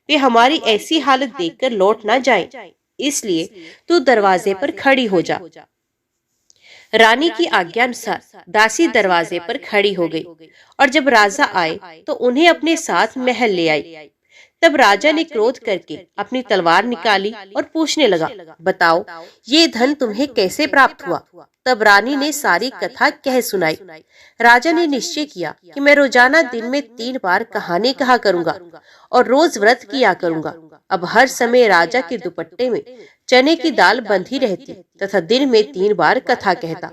वे हमारी ऐसी हालत देखकर लौट ना जाएं, इसलिए तू दरवाजे पर खड़ी हो जा। रानी की आज्ञा अनुसार दासी दरवाजे पर खड़ी हो गई और जब राजा आए तो उन्हें अपने साथ महल ले आई। तब राजा ने क्रोध करके अपनी तलवार निकाली और पूछने लगा, बताओ ये धन तुम्हें कैसे प्राप्त हुआ। तब रानी ने सारी कथा कह सुनाई। राजा ने निश्चय किया कि मैं रोजाना दिन में 3 बार कहानी कहा करूंगा और रोज व्रत किया करूंगा। अब हर समय राजा के दुपट्टे में चने की दाल बंधी रहती तथा दिन में 3 बार कथा कहता।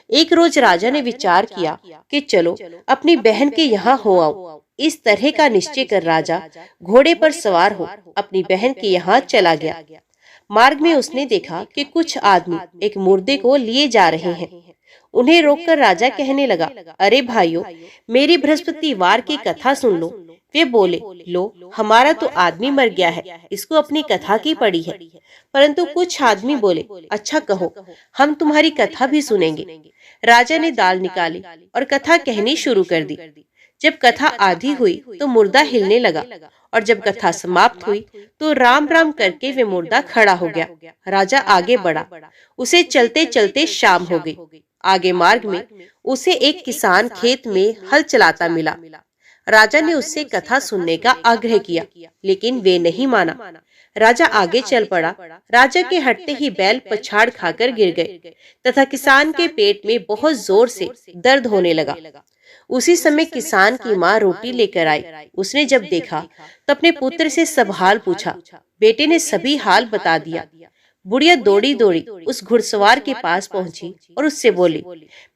एक रोज राजा ने विचार किया कि चलो अपनी बहन के यहाँ हो आओ। इस तरह का निश्चय कर राजा घोड़े पर सवार हो अपनी बहन के यहाँ चला गया। मार्ग में उसने देखा कि कुछ आदमी एक मुर्दे को लिए जा रहे हैं। उन्हें रोककर राजा कहने लगा, अरे भाइयों, मेरी बृहस्पतिवार की कथा सुन लो। वे बोले, लो, हमारा तो आदमी मर गया है, इसको अपनी कथा की पड़ी है। परंतु कुछ आदमी बोले, अच्छा कहो, हम तुम्हारी कथा भी सुनेंगे। राजा ने दाल निकाली और कथा कहनी शुरू कर दी। जब कथा आधी हुई तो मुर्दा हिलने लगा, और जब कथा समाप्त हुई तो राम राम करके वे मुर्दा खड़ा हो गया। राजा आगे बढ़ा, उसे चलते चलते शाम हो गई। आगे मार्ग में उसे एक किसान खेत में हल चलाता मिला। राजा ने उससे कथा सुनने का आग्रह किया, लेकिन वे नहीं माना। राजा आगे चल पड़ा। राजा के हटते ही बैल पछाड़ खाकर गिर गए तथा किसान के पेट में बहुत जोर से दर्द होने लगा। उसी समय किसान की माँ रोटी लेकर आई। उसने जब देखा तो अपने पुत्र से सब हाल पूछा। बेटे ने सभी हाल बता दिया। बुढ़िया दौड़ी दौड़ी उस घुड़सवार के पास पहुंची और उससे बोली,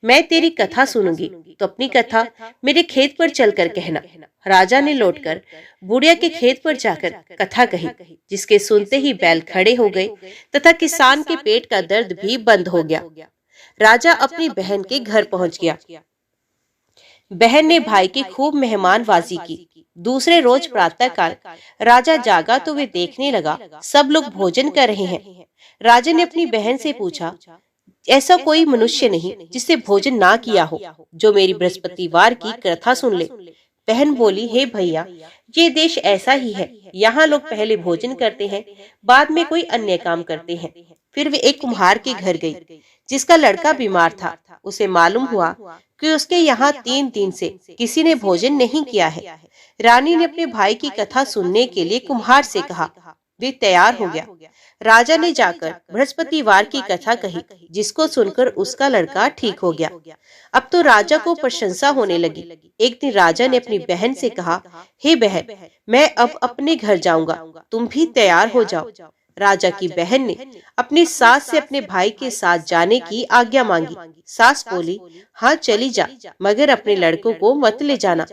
मैं तेरी कथा सुनूंगी, तो अपनी कथा मेरे खेत पर चलकर कहना। राजा ने लौटकर बुढ़िया के खेत पर जाकर कथा कही, जिसके सुनते ही बैल खड़े हो गए तथा किसान के पेट का दर्द भी बंद हो गया। राजा अपनी बहन के घर पहुंच गया। बहन ने भाई की खूब मेहमानवाजी की। दूसरे रोज प्रातःकाल राजा जागा तो वे देखने लगा सब लोग भोजन कर रहे हैं। राजा ने अपनी बहन से पूछा, ऐसा कोई मनुष्य नहीं जिससे भोजन ना किया हो, जो मेरी बृहस्पतिवार की कथा सुन ले। बहन बोली, हे भैया, ये देश ऐसा ही है। यहाँ लोग पहले भोजन करते हैं, बाद में कोई अन्य काम करते हैं। फिर वे एक कुम्हार के घर गई, जिसका लड़का बीमार था। उसे मालूम हुआ कि उसके यहाँ 3 दिन से किसी ने भोजन नहीं किया है। रानी ने अपने भाई की कथा सुनने के लिए कुम्हार से कहा। वे तैयार हो गया। राजा ने जाकर बृहस्पतिवार की कथा कही, जिसको सुनकर उसका लड़का ठीक हो गया। अब तो राजा को प्रशंसा होने लगी। एक दिन राजा ने अपनी बहन से कहा, हे बहन, मैं अब अपने घर जाऊंगा, तुम भी तैयार हो जाओ। राजा की बहन ने अपनी सास से अपने भाई के साथ जाने की आज्ञा मांगी। सास बोली, हाँ चली जा, मगर अपने लड़कों को मत ले जाना,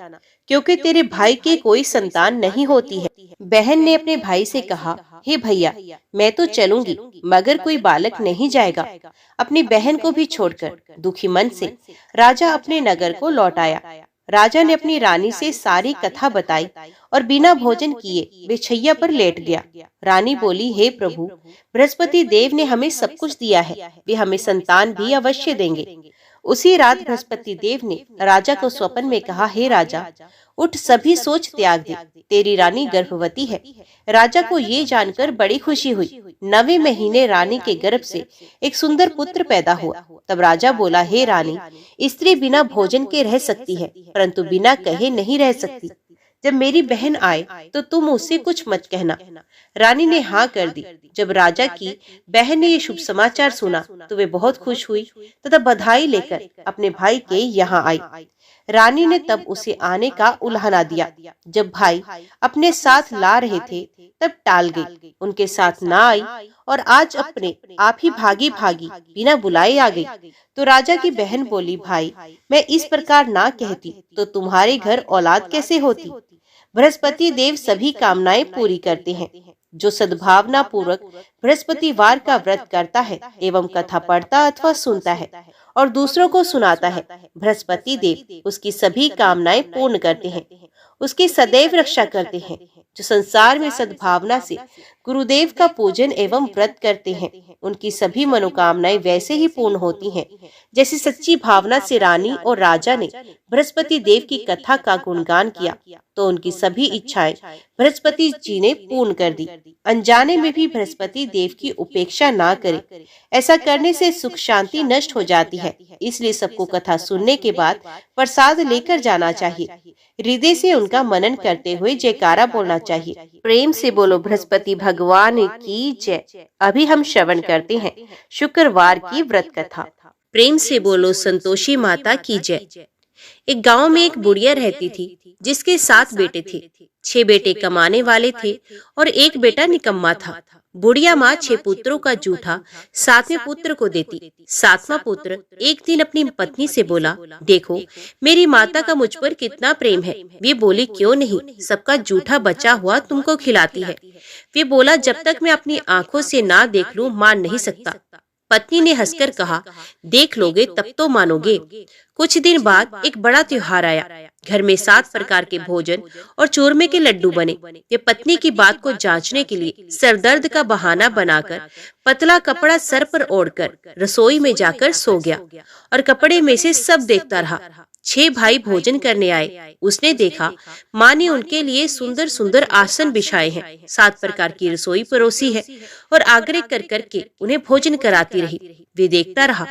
क्योंकि तेरे भाई के कोई संतान नहीं होती है। बहन ने अपने भाई से कहा, हे भैया, मैं तो चलूंगी, मगर कोई बालक नहीं जाएगा। अपनी बहन को भी छोड़कर दुखी मन से राजा अपने नगर को लौट आया। राजा ने अपनी रानी से सारी कथा बताई और बिना भोजन किए बिछैया पर लेट गया। रानी बोली, हे प्रभु, बृहस्पति देव ने हमें सब कुछ दिया है, वे हमें संतान भी अवश्य देंगे। उसी रात बृहस्पति देव ने राजा को स्वप्न में कहा, हे राजा, उठ, सभी सोच त्याग दे, तेरी रानी गर्भवती है। राजा को ये जानकर बड़ी खुशी हुई। 9वें महीने रानी के गर्भ से एक सुंदर पुत्र पैदा हुआ। तब राजा बोला, हे रानी, स्त्री बिना भोजन के रह सकती है, परंतु बिना कहे नहीं रह सकती। जब मेरी बहन आए तो तुम उससे कुछ मत कहना। रानी ने हाँ कर दी। जब राजा की बहन ने ये शुभ समाचार सुना तो वे बहुत खुश हुई तथा बधाई लेकर अपने भाई के यहाँ आई। रानी ने तब उसे आने का उल्हाना दिया। जब भाई अपने साथ ला रहे थे तब टाल गई, उनके साथ ना आई और आज अपने आप ही भागी भागी बिना बुलाए आ गई। तो राजा की बहन बोली, भाई, मैं इस प्रकार ना कहती तो तुम्हारे घर औलाद कैसे होती। बृहस्पति देव सभी कामनाएं पूरी करते हैं। जो सद्भावना पूर्वक बृहस्पतिवार का व्रत करता है एवं कथा पढ़ता अथवा सुनता है और दूसरों को सुनाता है, बृहस्पति देव उसकी सभी कामनाएं पूर्ण करते हैं, उसकी सदैव रक्षा करते हैं। जो संसार में सद्भावना से गुरुदेव का पूजन एवं व्रत करते हैं, उनकी सभी मनोकामनाएं वैसे ही पूर्ण होती हैं, जैसे सच्ची भावना से रानी और राजा ने बृहस्पति देव की कथा का गुणगान किया तो उनकी सभी इच्छाएं बृहस्पति जी ने पूर्ण कर दी। अनजाने में भी बृहस्पति देव की उपेक्षा ना करे, ऐसा करने से सुख शांति नष्ट हो जाती है। इसलिए सबको कथा सुनने के बाद प्रसाद लेकर जाना चाहिए। हृदय से उनका मनन करते हुए जयकारा बोलना चाहिए। प्रेम से बोलो बृहस्पति भगवान की जय। अभी हम श्रवण करते हैं शुक्रवार की व्रत कथा। प्रेम से बोलो संतोषी माता की जय। एक गांव में एक बुढ़िया रहती थी, जिसके 7 बेटे थे। 6 बेटे कमाने वाले थे और एक बेटा निकम्मा था। बुढ़िया माँ 6 पुत्रों का जूठा 7वें पुत्र को देती। 7वां पुत्र एक दिन अपनी पत्नी से बोला, देखो मेरी माता का मुझ पर कितना प्रेम है। वे बोली, क्यों नहीं, सबका जूठा बचा हुआ तुमको खिलाती है। वे बोला, जब तक मैं अपनी आंखों से ना देख लूं मान नहीं सकता। पत्नी ने हंसकर कहा, देख लोगे तब तो मानोगे। कुछ दिन बाद एक बड़ा त्योहार आया। घर में 7 प्रकार के भोजन और चूरमे के लड्डू बने। वे पत्नी की बात को जांचने के लिए सरदर्द का बहाना बनाकर पतला कपड़ा सर पर ओढ़कर रसोई में जाकर सो गया और कपड़े में से सब देखता रहा। 6 भाई भोजन करने आए। उसने देखा माँ ने उनके लिए सुंदर सुंदर आसन बिछाए हैं, 7 प्रकार की रसोई परोसी है और आग्रह कर करके उन्हें भोजन कराती रही। वे देखता रहा।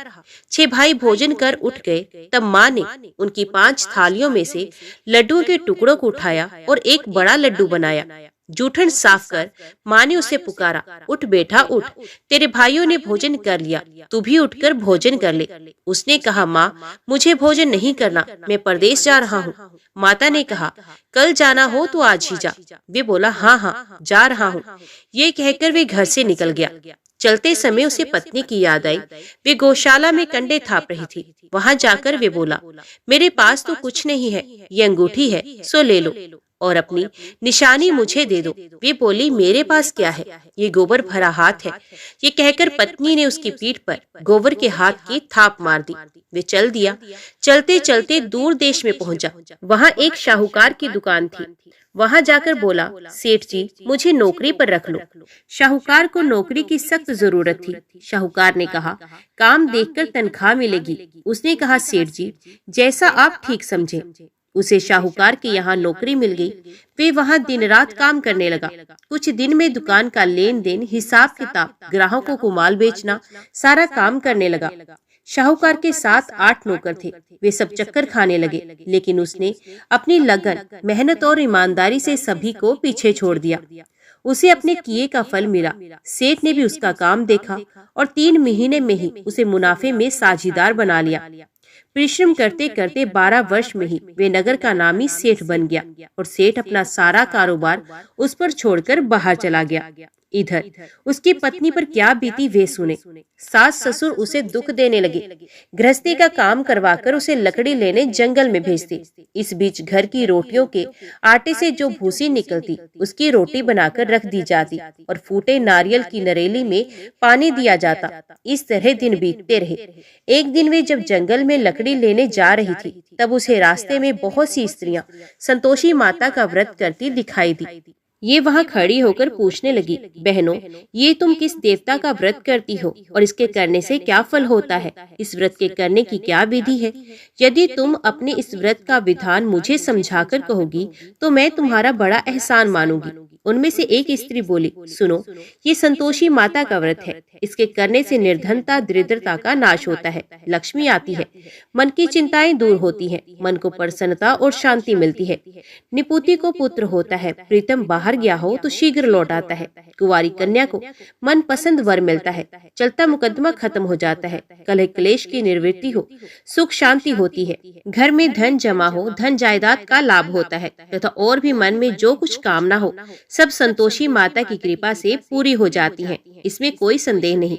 6 भाई भोजन कर उठ गए। तब माँ ने उनकी 5 थालियों में से लड्डुओं के टुकड़ों को उठाया और एक बड़ा लड्डू बनाया। जूठन साफ कर माँ ने उसे पुकारा, उठ बेटा उठ, तेरे भाइयों ने भोजन कर लिया, तू भी उठकर भोजन कर ले। उसने कहा, माँ मुझे भोजन नहीं करना, मैं परदेश जा रहा हूँ। माता ने कहा, कल जाना हो तो आज ही जा। वे बोला, हाँ हाँ जा रहा हूँ। ये कहकर वे घर से निकल गया। चलते समय उसे पत्नी की याद आई। वे गौशाला में कंडे थाप रही थी। वहां जाकर वे बोला, मेरे पास तो कुछ नहीं है, ये अंगूठी है, सो ले लो और अपनी निशानी मुझे दे दो। वे बोली, मेरे पास क्या है, ये गोबर भरा हाथ है। ये कहकर पत्नी ने उसकी पीठ पर गोबर के हाथ की थाप मार दी। वे चल दिया। चलते चलते दूर देश में पहुंचा। वहां एक शाहूकार की दुकान थी। वहां जाकर बोला, सेठ जी मुझे नौकरी पर रख लो। शाहूकार को नौकरी की सख्त जरूरत थी। शाहूकार ने कहा, काम देखकर तनख्वाह मिलेगी। उसने कहा, सेठ जी जैसा आप ठीक समझे। उसे शाहूकार के यहाँ नौकरी मिल गई। वे वहाँ दिन रात काम करने लगा। कुछ दिन में दुकान का लेन देन, हिसाब किताब, ग्राहकों को माल बेचना, सारा काम करने लगा। शाहूकार के 7-8 नौकर थे। वे सब चक्कर खाने लगे, लेकिन उसने अपनी लगन, मेहनत और ईमानदारी से सभी को पीछे छोड़ दिया। उसे अपने किए का फल मिला। सेठ ने भी उसका काम देखा और 3 महीने में ही उसे मुनाफे में साझीदार बना लिया। परिश्रम करते करते 12 वर्ष में ही वे नगर का नामी सेठ बन गया और सेठ अपना सारा कारोबार उस पर छोड़कर बाहर चला गया। इधर उसकी पत्नी पर क्या बीती वे सुने। सास ससुर उसे दुख देने लगे। गृहस्थी का काम करवाकर उसे लकड़ी लेने जंगल में भेजते। इस बीच घर की रोटियों के आटे से जो भूसी निकलती उसकी रोटी बनाकर रख दी जाती और फूटे नारियल की नरेली में पानी दिया जाता। इस तरह दिन बीतते रहे। एक दिन वे जब जंगल में लकड़ी लेने जा रही थी, तब उसे रास्ते में बहुत सी स्त्रियां संतोषी माता का व्रत करती दिखाई दी। ये वहाँ खड़ी होकर पूछने लगी, बहनों ये तुम किस देवता का व्रत करती हो और इसके करने से क्या फल होता है? इस व्रत के करने की क्या विधि है? यदि तुम अपने इस व्रत का विधान मुझे समझाकर कहोगी तो मैं तुम्हारा बड़ा एहसान मानूंगी। उनमें से एक स्त्री बोली, सुनो ये संतोषी माता का व्रत है। इसके करने से निर्धनता दरिद्रता का नाश होता है, लक्ष्मी आती है, मन की चिंताएं दूर होती हैं, मन को प्रसन्नता और शांति मिलती है। निपुति को पुत्र होता है, प्रीतम बाहर गया हो तो शीघ्र लौट आता है, कुंवारी कन्या को मन पसंद वर मिलता है, चलता मुकदमा खत्म हो जाता है, कलह क्लेश की निवृत्ति हो, सुख शांति होती है, घर में धन जमा हो, धन जायदाद का लाभ होता है तथा और भी मन में जो कुछ कामना हो सब संतोषी माता की कृपा से पूरी हो जाती हैं। इसमें कोई संदेह नहीं।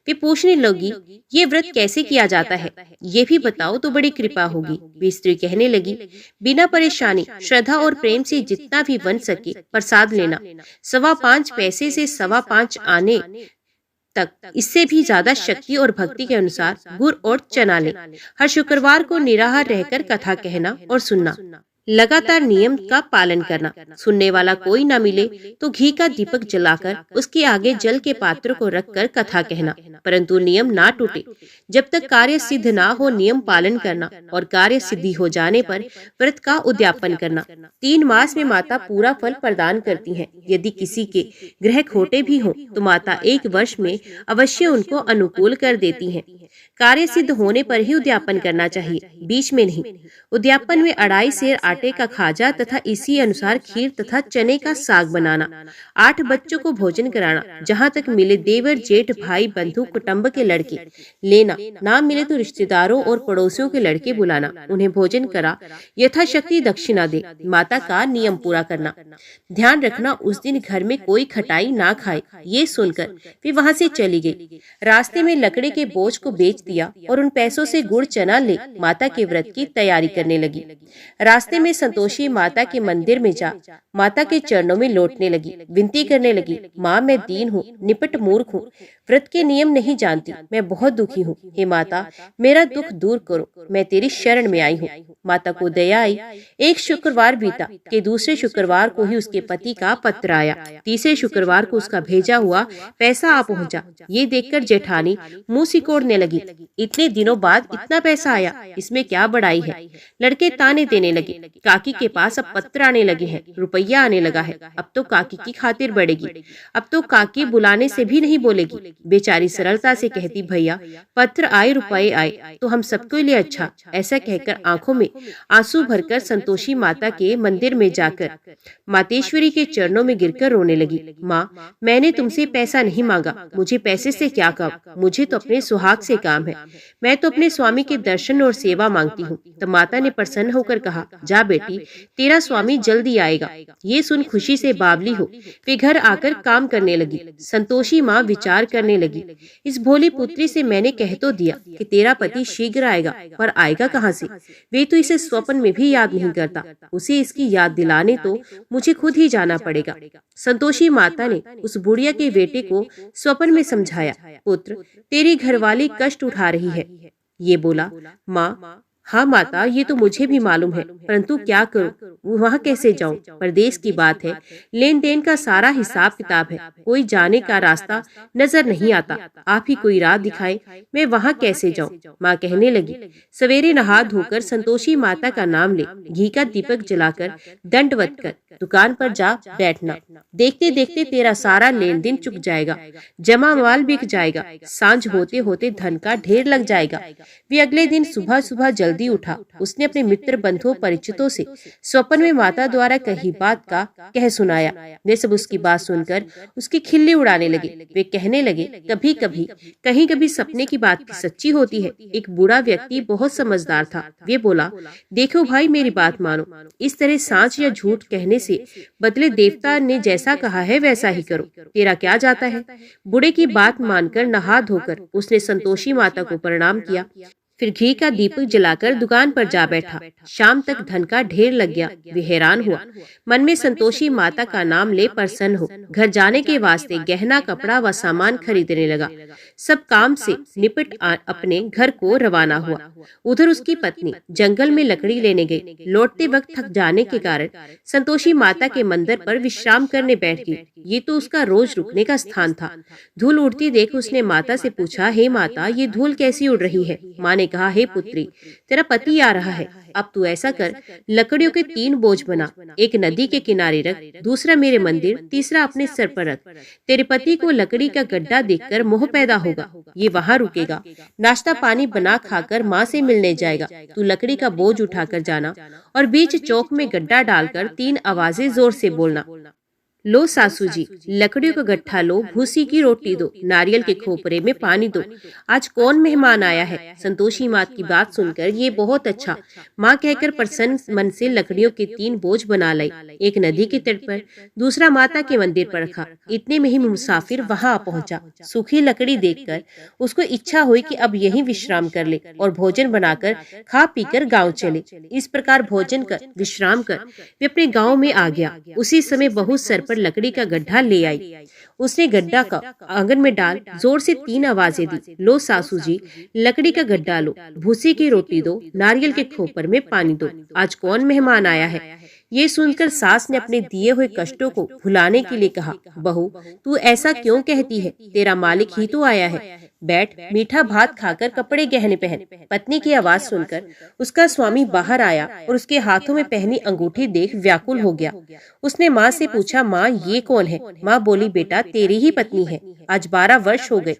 वे पूछने लगी, ये व्रत कैसे किया जाता है, ये भी बताओ तो बड़ी कृपा होगी। वे स्त्री कहने लगी, बिना परेशानी श्रद्धा और प्रेम से जितना भी बन सके प्रसाद लेना, 5.25 पैसे से 5.25 आने तक, इससे भी ज्यादा शक्ति और भक्ति के अनुसार गुड़ और चना ले। हर शुक्रवार को निराहार रहकर कथा कहना और सुनना, लगातार नियम का पालन करना। सुनने वाला कोई न मिले तो घी का दीपक जलाकर उसके आगे जल के पात्र को रखकर कथा कहना, परंतु नियम ना टूटे। जब तक कार्य सिद्ध ना हो नियम पालन करना और कार्य सिद्धि हो जाने पर व्रत का उद्यापन करना। 3 मास में माता पूरा फल प्रदान करती हैं। यदि किसी के ग्रह खोटे भी हों तो माता 1 वर्ष में अवश्य उनको अनुकूल कर देती हैं। कार्य सिद्ध होने पर ही उद्यापन करना चाहिए, बीच में नहीं। उद्यापन में 2.5 सेर आटे का खाजा तथा इसी अनुसार खीर तथा चने का साग बनाना, 8 बच्चों को भोजन कराना, जहाँ तक मिले देवर जेठ भाई बंधु कुटुंब के लड़के लेना, ना मिले तो रिश्तेदारों और पड़ोसियों के लड़के बुलाना, उन्हें भोजन करा यथाशक्ति दक्षिणा दे। माता का नियम पूरा करना। ध्यान रखना उस दिन घर में कोई खटाई ना खाए। ये सुनकर वे वहाँ से चली गई। रास्ते में लकड़ी के बोझ को बेच दिया और उन पैसों से गुड़ चना ले माता के व्रत की तैयारी करने लगी। रास्ते में संतोषी माता के मंदिर में जा माता के चरणों में लौटने लगी, विनती करने लगी, माँ मैं दीन हूँ, निपट मूर्ख हूँ, व्रत के नियम नहीं जानती, मैं बहुत दुखी हूँ। हे माता, मेरा दुख दूर करो, मैं तेरी शरण में आई हूँ। माता को दया आई। एक शुक्रवार बीता कि दूसरे शुक्रवार को ही उसके पति का पत्र आया। तीसरे शुक्रवार को उसका भेजा हुआ पैसा आ पहुंचा। ये देखकर जेठानी मुंह सिकोड़ने लगी। इतने दिनों बाद इतना पैसा आया, इसमें क्या बड़ाई है। लड़के ताने देने लगे। काकी के पास अब पत्र आने लगे हैं, रुपया आने लगा है, अब तो काकी की खातिर बढ़ेगी, अब तो काकी बुलाने से भी नहीं बोलेगी। बेचारी सरलता से कहती, भैया पत्र आए रुपए आए तो हम सबको लिए अच्छा। ऐसा कहकर आंखों में आंसू भरकर संतोषी माता के मंदिर में जाकर मातेश्वरी के चरणों में गिरकर रोने लगी। माँ, मैंने तुमसे पैसा नहीं मांगा, मुझे पैसे से क्या काम, मुझे तो अपने सुहाग से काम है। मैं तो अपने स्वामी के दर्शन और सेवा मांगती हूँ। तब माता ने प्रसन्न होकर कहा, जा बेटी, तेरा स्वामी जल्दी आएगा। ये सुन खुशी से बावली हो वे घर आकर काम करने लगी। संतोषी माँ विचार करने लगी, इस भोली पुत्री से मैंने कह तो दिया कि तेरा पति शीघ्र आएगा, पर आएगा कहाँ से? वे तो इसे स्वप्न में भी याद नहीं करता। उसे इसकी याद दिलाने तो मुझे खुद ही जाना पड़ेगा। संतोषी माता ने उस बुढ़िया के बेटे को स्वप्न में समझाया, पुत्र, तेरी घरवाली कष्ट उठा रही है। ये बोला, माँ, हाँ माता, ये तो मुझे भी मालूम है, परंतु क्या करूं, वहाँ कैसे जाऊं? परदेश की बात है, लेन देन का सारा हिसाब किताब है, कोई जाने का रास्ता नजर नहीं आता। आप ही कोई राह दिखाए, मैं वहाँ कैसे जाऊं? माँ कहने लगी, सवेरे नहा धोकर संतोषी माता का नाम ले, घी का दीपक जलाकर दंडवत कर दुकान पर जा बैठना। देखते देखते तेरा सारा लेन देन चुक जाएगा, जमा माल बिक जाएगा, सांझ होते होते धन का ढेर लग जाएगा। वे अगले दिन सुबह सुबह जल्दी उठा। उसने अपने मित्र बंधुओं परिचितों से स्वप्न में माता द्वारा कही बात का कह सुनाया। वे सब उसकी बात सुनकर उसकी खिल्ली उड़ाने लगे। वे कहने लगे, कभी कभी कहीं कभी सपने की बात भी सच्ची होती है। एक बूढ़ा व्यक्ति बहुत समझदार था। वे बोला, देखो भाई, मेरी बात मानो, इस तरह सांच या झूठ कहने से बदले देवता ने जैसा कहा है वैसा ही करो, तेरा क्या जाता है। बूढ़े की बात मानकर नहा धोकर उसने संतोषी माता को प्रणाम किया, फिर घी का दीपक जलाकर दुकान पर जा बैठा। शाम तक धन का ढेर लग गया। वे हैरान हुआ, मन में संतोषी माता का नाम ले प्रसन्न हो घर जाने के वास्ते गहना कपड़ा व सामान खरीदने लगा। सब काम से निपट अपने घर को रवाना हुआ। उधर उसकी पत्नी जंगल में लकड़ी लेने गई। लौटते वक्त थक जाने के कारण संतोषी माता के मंदिर पर विश्राम करने बैठ गई। ये तो उसका रोज रुकने का स्थान था। धूल उड़ती देख उसने माता से पूछा, हे माता, ये धूल कैसी उड़ रही है? माँ ने कहा, हे पुत्री, तेरा पति आ रहा है। अब तू ऐसा कर, लकड़ियों के 3 बोझ बना, एक नदी के किनारे रख, दूसरा मेरे मंदिर, तीसरा अपने सर पर रख। तेरे पति को लकड़ी का गड्ढा देखकर मोह पैदा होगा, ये वहाँ रुकेगा, नाश्ता पानी बना खाकर माँ से मिलने जाएगा। तू लकड़ी का बोझ उठाकर जाना और बीच चौक में गड्ढा डालकर 3 आवाजें जोर से बोलना, लो सासू जी, लकड़ियों का गट्ठा लो, भूसी की रोटी दो, नारियल के खोपरे में पानी दो, आज कौन मेहमान आया है। संतोषी माता की बात सुनकर ये बहुत अच्छा माँ कहकर प्रसन्न मन से लकड़ियों के 3 बोझ बना लाई। एक नदी के तट पर, दूसरा माता के मंदिर पर रखा। इतने में ही मुसाफिर वहाँ पहुँचा। सूखी लकड़ी देखकर उसको इच्छा हुई कि अब यहीं विश्राम कर ले और भोजन बनाकर खा पीकर गाँव चले। इस प्रकार भोजन कर विश्राम कर वे अपने गाँव में आ गया। उसी समय बहुत सर पर लकड़ी का गड्ढा ले आई। उसने गड्ढा का आंगन में डाल जोर से 3 आवाजें दी, लो सासू जी, लकड़ी का गड्ढा लो, भूसी की रोटी दो, नारियल के खोपर में पानी दो, आज कौन मेहमान आया है। ये सुनकर सास ने अपने दिए हुए कष्टों को भुलाने के लिए कहा, बहू, तू ऐसा क्यों कहती है, तेरा मालिक ही तो आया है, बैठ, मीठा भात खाकर कपड़े गहने पहन। पत्नी की आवाज सुनकर उसका स्वामी बाहर आया और उसके हाथों में पहनी अंगूठी देख व्याकुल हो गया। उसने माँ से पूछा, माँ ये कौन है? माँ बोली, बेटा तेरी ही पत्नी है, आज 12 वर्ष हो गए,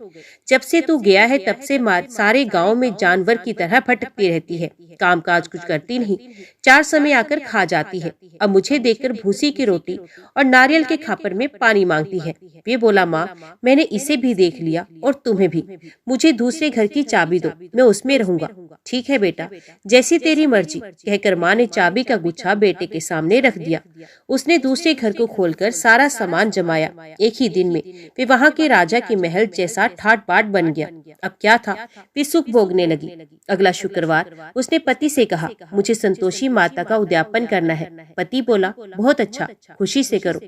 जब से तू गया है तब से सारे गाँव में जानवर की तरह भटकती रहती है। काम काज कुछ करती नहीं, 4 समय आकर खा जाती है। अब मुझे देखकर भूसी की रोटी और नारियल के खापर में पानी मांगती है। वे बोला, माँ मैंने इसे भी देख लिया और तुम्हें भी, मुझे दूसरे घर की चाबी दो, मैं उसमें रहूंगा। ठीक है बेटा, जैसी तेरी मर्जी, कहकर माँ ने चाबी का गुच्छा बेटे के सामने रख दिया। उसने दूसरे घर को खोलकर सारा सामान जमाया। एक ही दिन में वे वहाँ के राजा के महल जैसा ठाट बाट बन गया। अब क्या था, वे सुख भोगने लगी। अगला शुक्रवार उसने पति से कहा, मुझे संतोषी माता का उद्यापन करना है। पति बोला, बहुत अच्छा, खुशी से करो।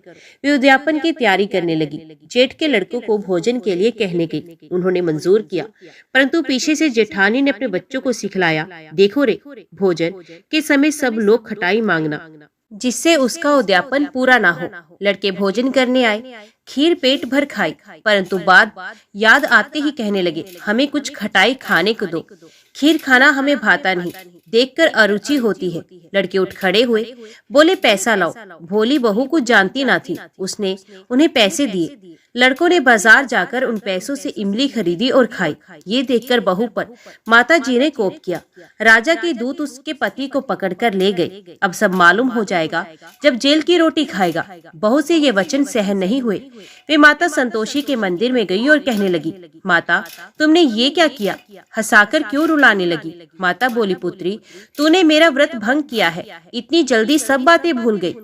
वे उद्यापन की तैयारी करने लगी। जेठ के लड़कों को भोजन के लिए कहने गई। उन्होंने मंजूर किया, परंतु पीछे से जेठानी ने अपने बच्चों को सिखलाया, देखो रे, भोजन के समय सब लोग खटाई मांगना, जिससे उसका उद्यापन पूरा ना हो। लड़के भोजन करने आए, खीर पेट भर खाई, परंतु बाद याद आते ही कहने लगे, हमें कुछ खटाई खाने को दो, खीर खाना हमें भाता नहीं, देखकर अरुचि होती है। लड़के उठ खड़े हुए, बोले, पैसा लाओ। भोली बहू कुछ जानती ना थी, उसने उन्हें पैसे दिए। लड़कों ने बाजार जाकर उन पैसों से इमली खरीदी और खाई। ये देखकर बहू पर माता जी ने कोप किया। राजा के दूत उसके पति को पकड़कर ले गए। अब सब मालूम हो जाएगा जब जेल की रोटी खाएगा। बहू से ये वचन सहन नहीं हुए। वे माता संतोषी के मंदिर में गई और कहने लगी, माता तुमने ये क्या किया, हंसाकर क्यों रुलाने लगी। माता बोली, पुत्री तूने मेरा व्रत भंग किया है, इतनी जल्दी सब बातें भूल गई।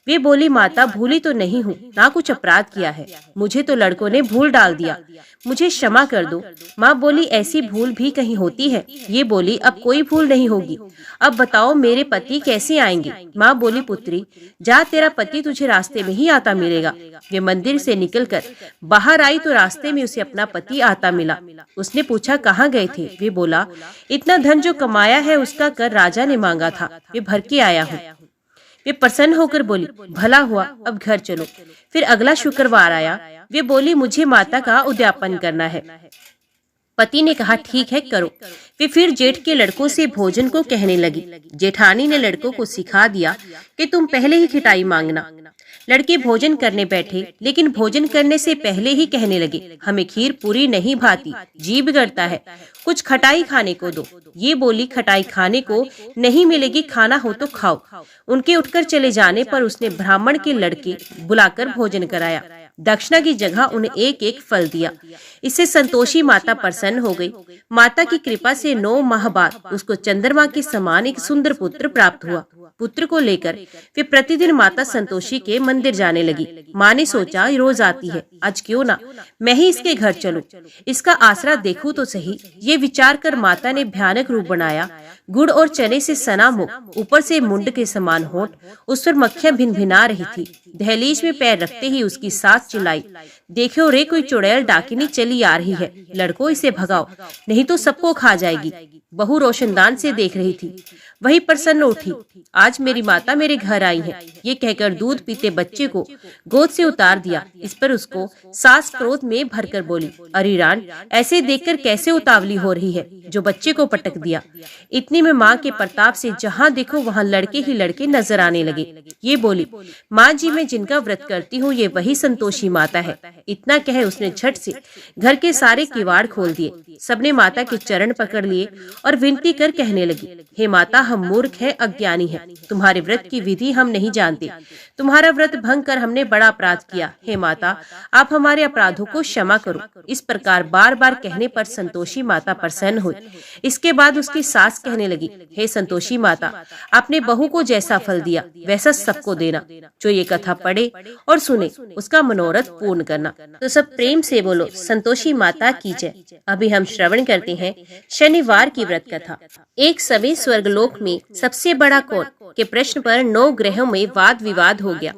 वे बोली, माता भूली तो नहीं हूँ, ना कुछ अपराध किया है, मुझे तो लड़कों ने भूल डाल दिया, मुझे क्षमा कर दो। माँ बोली, ऐसी भूल भी कहीं होती है। ये बोली, अब कोई भूल नहीं होगी, अब बताओ मेरे पति कैसे आएंगे। माँ बोली, पुत्री जा, तेरा पति तुझे रास्ते में ही आता मिलेगा। वे मंदिर से निकलकर बाहर आई तो रास्ते में उसे अपना पति आता मिला। उसने पूछा, कहाँ गए थे। वे बोला, इतना धन जो कमाया है उसका कर राजा ने मांगा था, वे भर के आया हूँ। वे प्रसन्न होकर बोली, भला हुआ, अब घर चलो। फिर अगला शुक्रवार आया। वे बोली, मुझे माता का उद्यापन करना है। पति ने कहा, ठीक है करो। वे फिर जेठ के लड़कों से भोजन को कहने लगी। जेठानी ने लड़कों को सिखा दिया कि तुम पहले ही खिटाई मांगना। लड़के भोजन करने बैठे, लेकिन भोजन करने से पहले ही कहने लगे, हमें खीर पूरी नहीं भाती, जी बिगड़ता है, कुछ खटाई खाने को दो। ये बोली, खटाई खाने को नहीं मिलेगी, खाना हो तो खाओ। उनके उठकर चले जाने पर उसने ब्राह्मण के लड़के बुलाकर भोजन कराया। दक्षिणा की जगह उन्हें एक एक फल दिया। इससे संतोषी माता प्रसन्न हो गई। माता की कृपा से 9 माह बाद उसको चंद्रमा के समान एक सुंदर पुत्र प्राप्त हुआ। पुत्र को लेकर वे प्रतिदिन माता संतोषी के मंदिर जाने लगी। माँ ने सोचा, रोज आती है, आज क्यों ना मैं ही इसके घर चलूं, इसका आसरा देखूं तो सही। ये विचार कर माता ने भयानक रूप बनाया। गुड़ और चने से सना मुख, ऊपर से मुंड के समान होंठ, उस पर मक्खियां भिनभिना रही थी। दहलीज में पैर रखते ही उसकी सास चिल्लाई, देखो रे, कोई चुड़ैल डाकिनी चली आ रही है, लड़को इसे भगाओ, नहीं तो सबको खा जाएगी। बहू रोशनदान से देख रही थी, वही प्रसन्न उठी, आज मेरी माता मेरे घर आई है। ये कहकर दूध पीते बच्चे को गोद से उतार दिया। इस पर उसको सास क्रोध में भरकर बोली, अरे रान, ऐसे देखकर कैसे उतावली हो रही है, जो बच्चे को पटक दिया। इतने में माँ के प्रताप से जहाँ देखो वहाँ लड़के ही लड़के नजर आने लगे। ये बोली, माँ जी मैं जिनका व्रत करती हूँ ये वही संतोषी माता है। इतना कहे उसने झट से घर के सारे किवाड़ खोल दिए। सबने माता के चरण पकड़ लिए और विनती कर कहने लगी, हे माता, हम मूर्ख हैं, अज्ञानी हैं, तुम्हारे व्रत की विधि हम नहीं जानते, तुम्हारा व्रत भंग कर हमने बड़ा अपराध किया। हे माता, आप हमारे अपराधों को क्षमा करो। इस प्रकार बार बार कहने पर संतोषी माता प्रसन्न हुई। इसके बाद उसकी सास कहने लगी, हे संतोषी माता, आपने बहू को जैसा फल दिया वैसा सबको देना। जो ये कथा पढ़े और सुने उसका मनोरथ पूर्ण करना। तो सब प्रेम से बोलो, संतोषी माता की जय। अभी हम श्रवण करते हैं शनिवार की व्रत कथा। एक समय स्वर्गलोक में सबसे बड़ा कौन के प्रश्न पर 9 ग्रहों में वाद विवाद हो गया।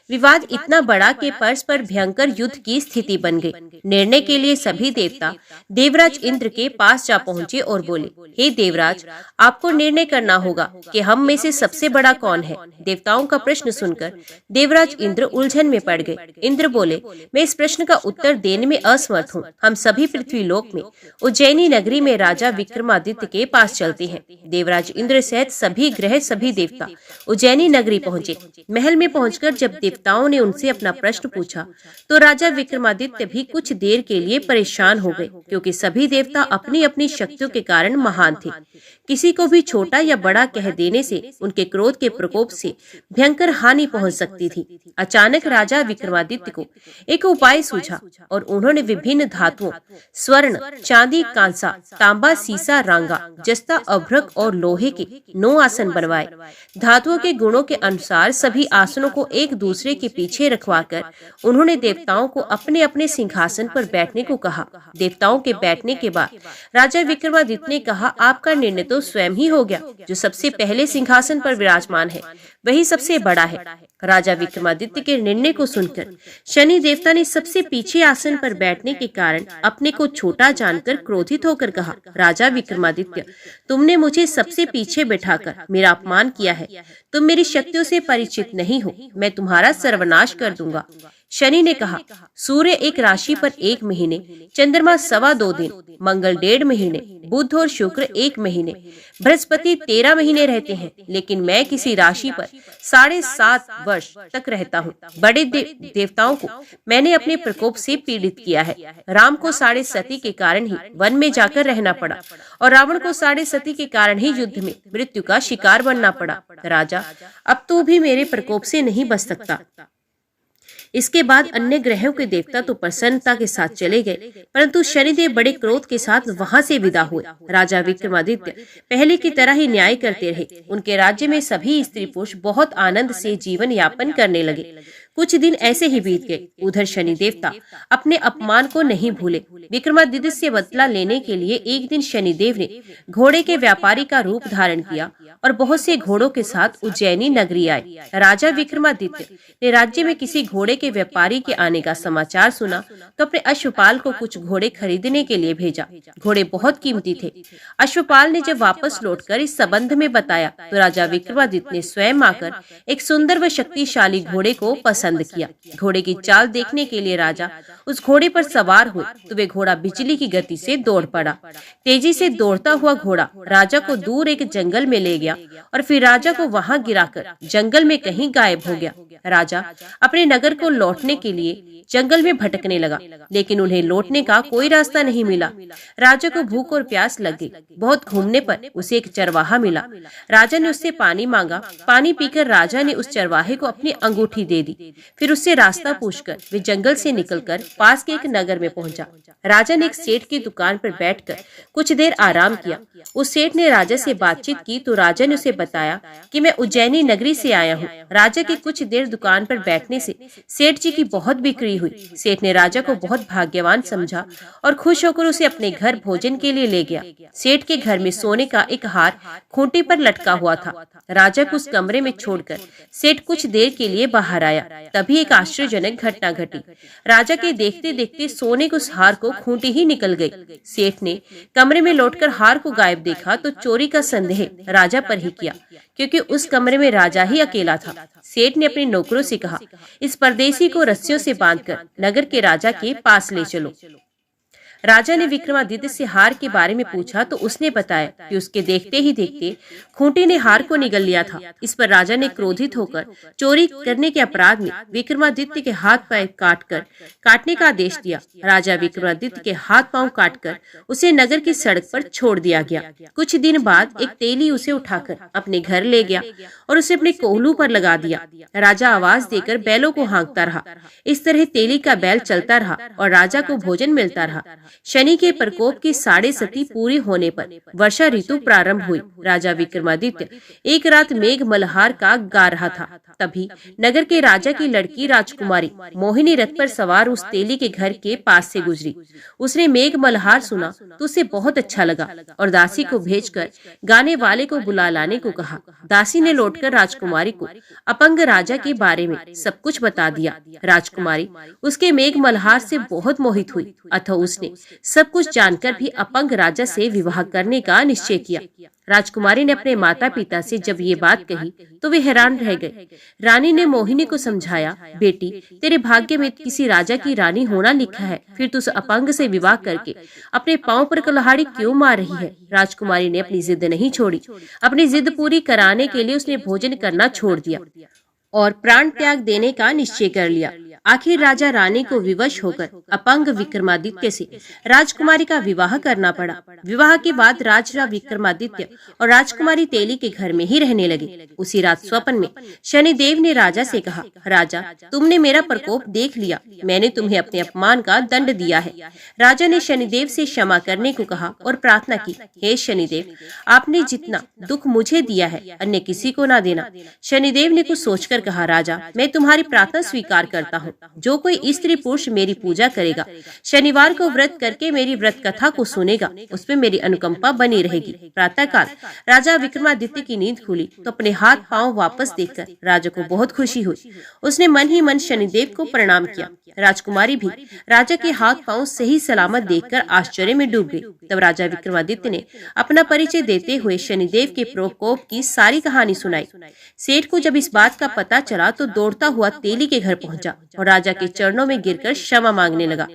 विवाद इतना बड़ा कि परस्पर भयंकर युद्ध की स्थिति बन गई। निर्णय के लिए सभी देवता देवराज इंद्र के पास जा पहुँचे और बोले, हे देवराज, आपको निर्णय करना होगा कि हम में से सबसे बड़ा कौन है। देवताओं का प्रश्न सुनकर देवराज इंद्र उलझन में पड़ गए। इंद्र बोले, मैं इस प्रश्न का उत्तर देने में असमर्थ हूँ। हम सभी पृथ्वी लोक में उज्जैनी नगरी में राजा विक्रमादित्य के पास चलते हैं। देवराज इंद्र सहित सभी ग्रह, सभी देवता उज्जैनी नगरी पहुँचे। महल में पहुंचकर जब देवता देवताओं ने उनसे अपना प्रश्न पूछा तो राजा विक्रमादित्य भी कुछ देर के लिए परेशान हो गए, क्योंकि सभी देवता अपनी अपनी शक्तियों के कारण महान थे। किसी को भी छोटा या बड़ा कह देने से उनके क्रोध के प्रकोप से भयंकर हानि पहुंच सकती थी। अचानक राजा विक्रमादित्य को एक उपाय सूझा और उन्होंने विभिन्न धातुओं स्वर्ण, चांदी, कांसा, तांबा, सीसा, रांगा, जस्ता, अभ्रक और लोहे के 9 आसन बनवाए। धातुओं के गुणों के अनुसार सभी आसनों को एक दूसरे के पीछे रखवाकर उन्होंने देवताओं को अपने अपने सिंहासन पर बैठने को कहा। देवताओं के बैठने के बाद राजा विक्रमादित्य ने कहा, आपका निर्णय तो स्वयं ही हो गया। जो सबसे पहले सिंहासन पर विराजमान है वही सबसे बड़ा है। राजा विक्रमादित्य के निर्णय को सुनकर शनि देवता ने सबसे पीछे आसन पर बैठने के कारण अपने को छोटा जानकर क्रोधित होकर कहा, राजा विक्रमादित्य, तुमने मुझे सबसे पीछे बैठाकर मेरा अपमान किया है। तुम मेरी शक्तियों से परिचित नहीं हो, मैं तुम्हारा सर्वनाश कर दूंगा। शनि ने कहा, सूर्य एक राशि पर 1 महीने, चंद्रमा 2.25 दिन, मंगल 1.5 महीने, बुध और शुक्र 1 महीने, बृहस्पति 13 महीने रहते हैं, लेकिन मैं किसी राशि पर 7.5 वर्ष तक रहता हूँ। बड़े देवताओं को मैंने अपने प्रकोप से पीड़ित किया है। राम को 7.5 सती के कारण ही वन में जाकर रहना पड़ा और रावण को 7.5 सती के कारण ही युद्ध में मृत्यु का शिकार बनना पड़ा। राजा, अब तू भी मेरे प्रकोप से नहीं बच सकता। इसके बाद अन्य ग्रहों के देवता तो प्रसन्नता के साथ चले गए, परंतु शनिदेव बड़े क्रोध के साथ वहां से विदा हुए। राजा विक्रमादित्य पहले की तरह ही न्याय करते रहे। उनके राज्य में सभी स्त्री पुरुष बहुत आनंद से जीवन यापन करने लगे। कुछ दिन ऐसे ही बीत गए। उधर शनि देवता अपने अपमान को नहीं भूले। विक्रमादित्य से बदला लेने के लिए एक दिन शनिदेव ने घोड़े के व्यापारी का रूप धारण किया और बहुत से घोड़ों के साथ उज्जैनी नगरी आए। राजा विक्रमादित्य ने राज्य में किसी घोड़े के व्यापारी के आने का समाचार सुना तो अपने अश्वपाल को कुछ घोड़े खरीदने के लिए भेजा। घोड़े बहुत कीमती थे। अश्वपाल ने जब वापस लौटकर इस संबंध में बताया तो राजा विक्रमादित्य ने स्वयं आकर एक सुंदर व शक्तिशाली घोड़े को पसंद किया। घोड़े की चाल देखने के लिए राजा उस घोड़े पर सवार हुए तो वे घोड़ा बिजली की गति से दौड़ पड़ा। तेजी से दौड़ता हुआ घोड़ा राजा को दूर एक जंगल में ले गया और फिर राजा को वहां गिराकर जंगल में कहीं गायब हो गया। राजा अपने नगर को लौटने के लिए जंगल में भटकने लगा, लेकिन उन्हें लौटने का कोई रास्ता नहीं मिला। राजा को भूख और प्यास लग गई। बहुत घूमने पर उसे एक चरवाहा मिला। राजा ने उससे पानी मांगा। पानी पीकर राजा ने उस चरवाहे को अपनी अंगूठी दे दी। फिर उससे रास्ता पूछकर वे जंगल से निकलकर पास के एक नगर में पहुंचा। राजा ने एक सेठ की दुकान पर बैठकर कुछ देर आराम किया। उस सेठ ने राजा से बातचीत की तो राजा ने उसे बताया कि मैं उज्जैनी नगरी से आया हूँ। राजा के कुछ देर दुकान पर बैठने से सेठ जी की बहुत बिक्री हुई। सेठ ने राजा को बहुत भाग्यवान समझा और खुश होकर उसे अपने घर भोजन के लिए ले गया। सेठ के घर में सोने का एक हार खूंटी पर लटका हुआ था। राजा को उस कमरे में छोड़कर सेठ कुछ देर के लिए बाहर आया। तभी एक आश्चर्यजनक घटना घटी। राजा के देखते देखते सोने के उस हार को खूंटी ही निकल गई। सेठ ने कमरे में लौटकर हार को गायब देखा तो चोरी का संदेह राजा पर ही किया, क्योंकि उस कमरे में राजा ही अकेला था। सेठ ने अपने नौकरों से कहा, इस परदेसी को रस्सियों से बांधकर नगर के राजा के पास ले चलो। राजा ने विक्रमादित्य से हार के बारे में पूछा तो उसने बताया कि उसके देखते ही देखते खूंटी ने हार को निगल लिया था। इस पर राजा ने क्रोधित होकर चोरी करने के अपराध में विक्रमादित्य के हाथ पैर काटने का आदेश दिया। राजा विक्रमादित्य के हाथ पांव काटकर उसे नगर की सड़क पर छोड़ दिया गया। कुछ दिन बाद एक तेली उसे उठाकर अपने घर ले गया और उसे अपने कोहलू पर लगा दिया। राजा आवाज देकर बैलों को हाँकता रहा। इस तरह तेली का बैल चलता रहा और राजा को भोजन मिलता रहा। शनि के प्रकोप की 7.5 सती पूरी होने पर वर्षा ऋतु प्रारंभ हुई। राजा विक्रमादित्य एक रात मेघ मल्हार का गा रहा था। तभी नगर के राजा की लड़की राजकुमारी मोहिनी रथ पर सवार उस तेली के घर के पास से गुजरी। उसने मेघ मल्हार सुना तो उसे बहुत अच्छा लगा और दासी को भेजकर गाने वाले को बुला लाने को कहा। दासी ने लौटकर राजकुमारी को अपंग राजा के बारे में सब कुछ बता दिया। राजकुमारी उसके मेघ मल्हार से बहुत मोहित हुई, अतः उसने सब कुछ जानकर भी अपंग राजा से विवाह करने का निश्चय किया। राजकुमारी ने अपने माता पिता से जब ये बात कही तो वे हैरान रह गए। रानी ने मोहिनी को समझाया, बेटी तेरे भाग्य में किसी राजा की रानी होना लिखा है, फिर तू उस अपंग से विवाह करके अपने पांव पर कुल्हाड़ी क्यों मार रही है। राजकुमारी ने अपनी जिद नहीं छोड़ी। अपनी जिद पूरी कराने के लिए उसने भोजन करना छोड़ दिया और प्राण त्याग देने का निश्चय कर लिया। आखिर राजा रानी को विवश होकर अपंग विक्रमादित्य से राजकुमारी का विवाह करना पड़ा। विवाह के बाद राजा विक्रमादित्य और राजकुमारी तेली के घर में ही रहने लगे। उसी रात स्वप्न में शनिदेव ने राजा से कहा, राजा, तुमने मेरा प्रकोप देख लिया, मैंने तुम्हें अपने अपमान का दंड दिया है। राजा ने शनिदेव से क्षमा करने को कहा और प्रार्थना की, हे शनिदेव, आपने जितना दुख मुझे दिया है अन्य किसी को ना देना। शनिदेव ने कुछ सोचकर कहा, राजा, मैं तुम्हारी प्रार्थना स्वीकार करता हूँ। जो कोई स्त्री पुरुष मेरी पूजा करेगा, शनिवार को व्रत करके मेरी व्रत कथा को सुनेगा, उसमें मेरी अनुकंपा बनी रहेगी। प्रातःकाल राजा विक्रमादित्य की नींद खुली तो अपने हाथ पांव वापस देखकर राजा को बहुत खुशी हुई। उसने मन ही मन शनिदेव को प्रणाम किया। राजकुमारी भी राजा के हाथ पांव सही सलामत देखकर आश्चर्य में डूब गई। तब राजा विक्रमादित्य ने अपना परिचय देते हुए शनिदेव के प्रकोप की सारी कहानी सुनाई। सेठ को जब इस बात का पता चला तो दौड़ता हुआ तेली के घर पहुंचा और राजा के चरणों में गिरकर क्षमा मांगने लगा।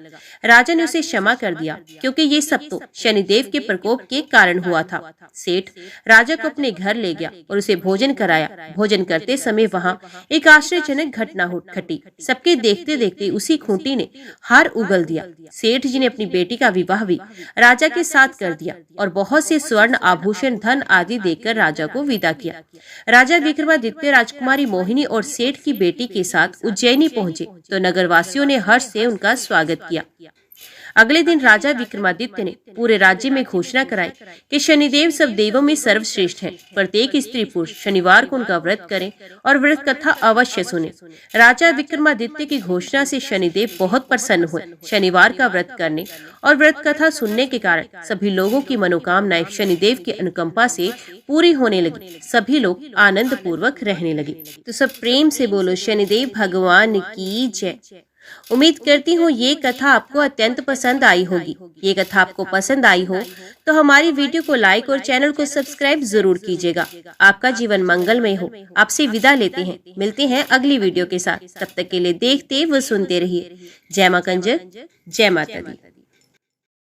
राजा ने उसे क्षमा कर दिया क्योंकि ये सब तो शनिदेव के प्रकोप के कारण हुआ था। सेठ राजा को अपने घर ले गया और उसे भोजन कराया। भोजन करते समय वहाँ एक आश्चर्यजनक घटना घटी। सबके देखते देखते उसी खूंटी ने हार उगल दिया। सेठ जी ने अपनी बेटी का विवाह भी राजा के साथ कर दिया और बहुत से स्वर्ण आभूषण, धन आदि देकर राजा को विदा किया। राजा विक्रमादित्य राजकुमारी मोहिनी और सेठ की बेटी के साथ उज्जैनी पहुंचे तो नगरवासियों ने हर्ष से उनका स्वागत किया। अगले दिन राजा विक्रमादित्य ने पूरे राज्य में घोषणा कराई कि शनिदेव सब देवों में सर्वश्रेष्ठ हैं। प्रत्येक स्त्री पुरुष शनिवार को उनका व्रत करें और व्रत कथा अवश्य सुने। राजा विक्रमादित्य की घोषणा से शनिदेव बहुत प्रसन्न हुए। शनिवार का व्रत करने और व्रत कथा सुनने के कारण सभी लोगों की मनोकामनाएं शनिदेव की अनुकंपा से पूरी होने लगी। सभी लोग आनंद पूर्वक रहने लगे। तो सब प्रेम से बोलो शनिदेव भगवान की जय। उम्मीद करती हूँ ये कथा आपको अत्यंत पसंद आई होगी। ये कथा आपको पसंद आई हो तो हमारी वीडियो को लाइक और चैनल को सब्सक्राइब जरूर कीजिएगा। आपका जीवन मंगलमय हो। आपसे विदा लेते हैं, मिलते हैं अगली वीडियो के साथ। तब तक के लिए देखते व सुनते रहिए। जय मां कंजक, जय माता दी।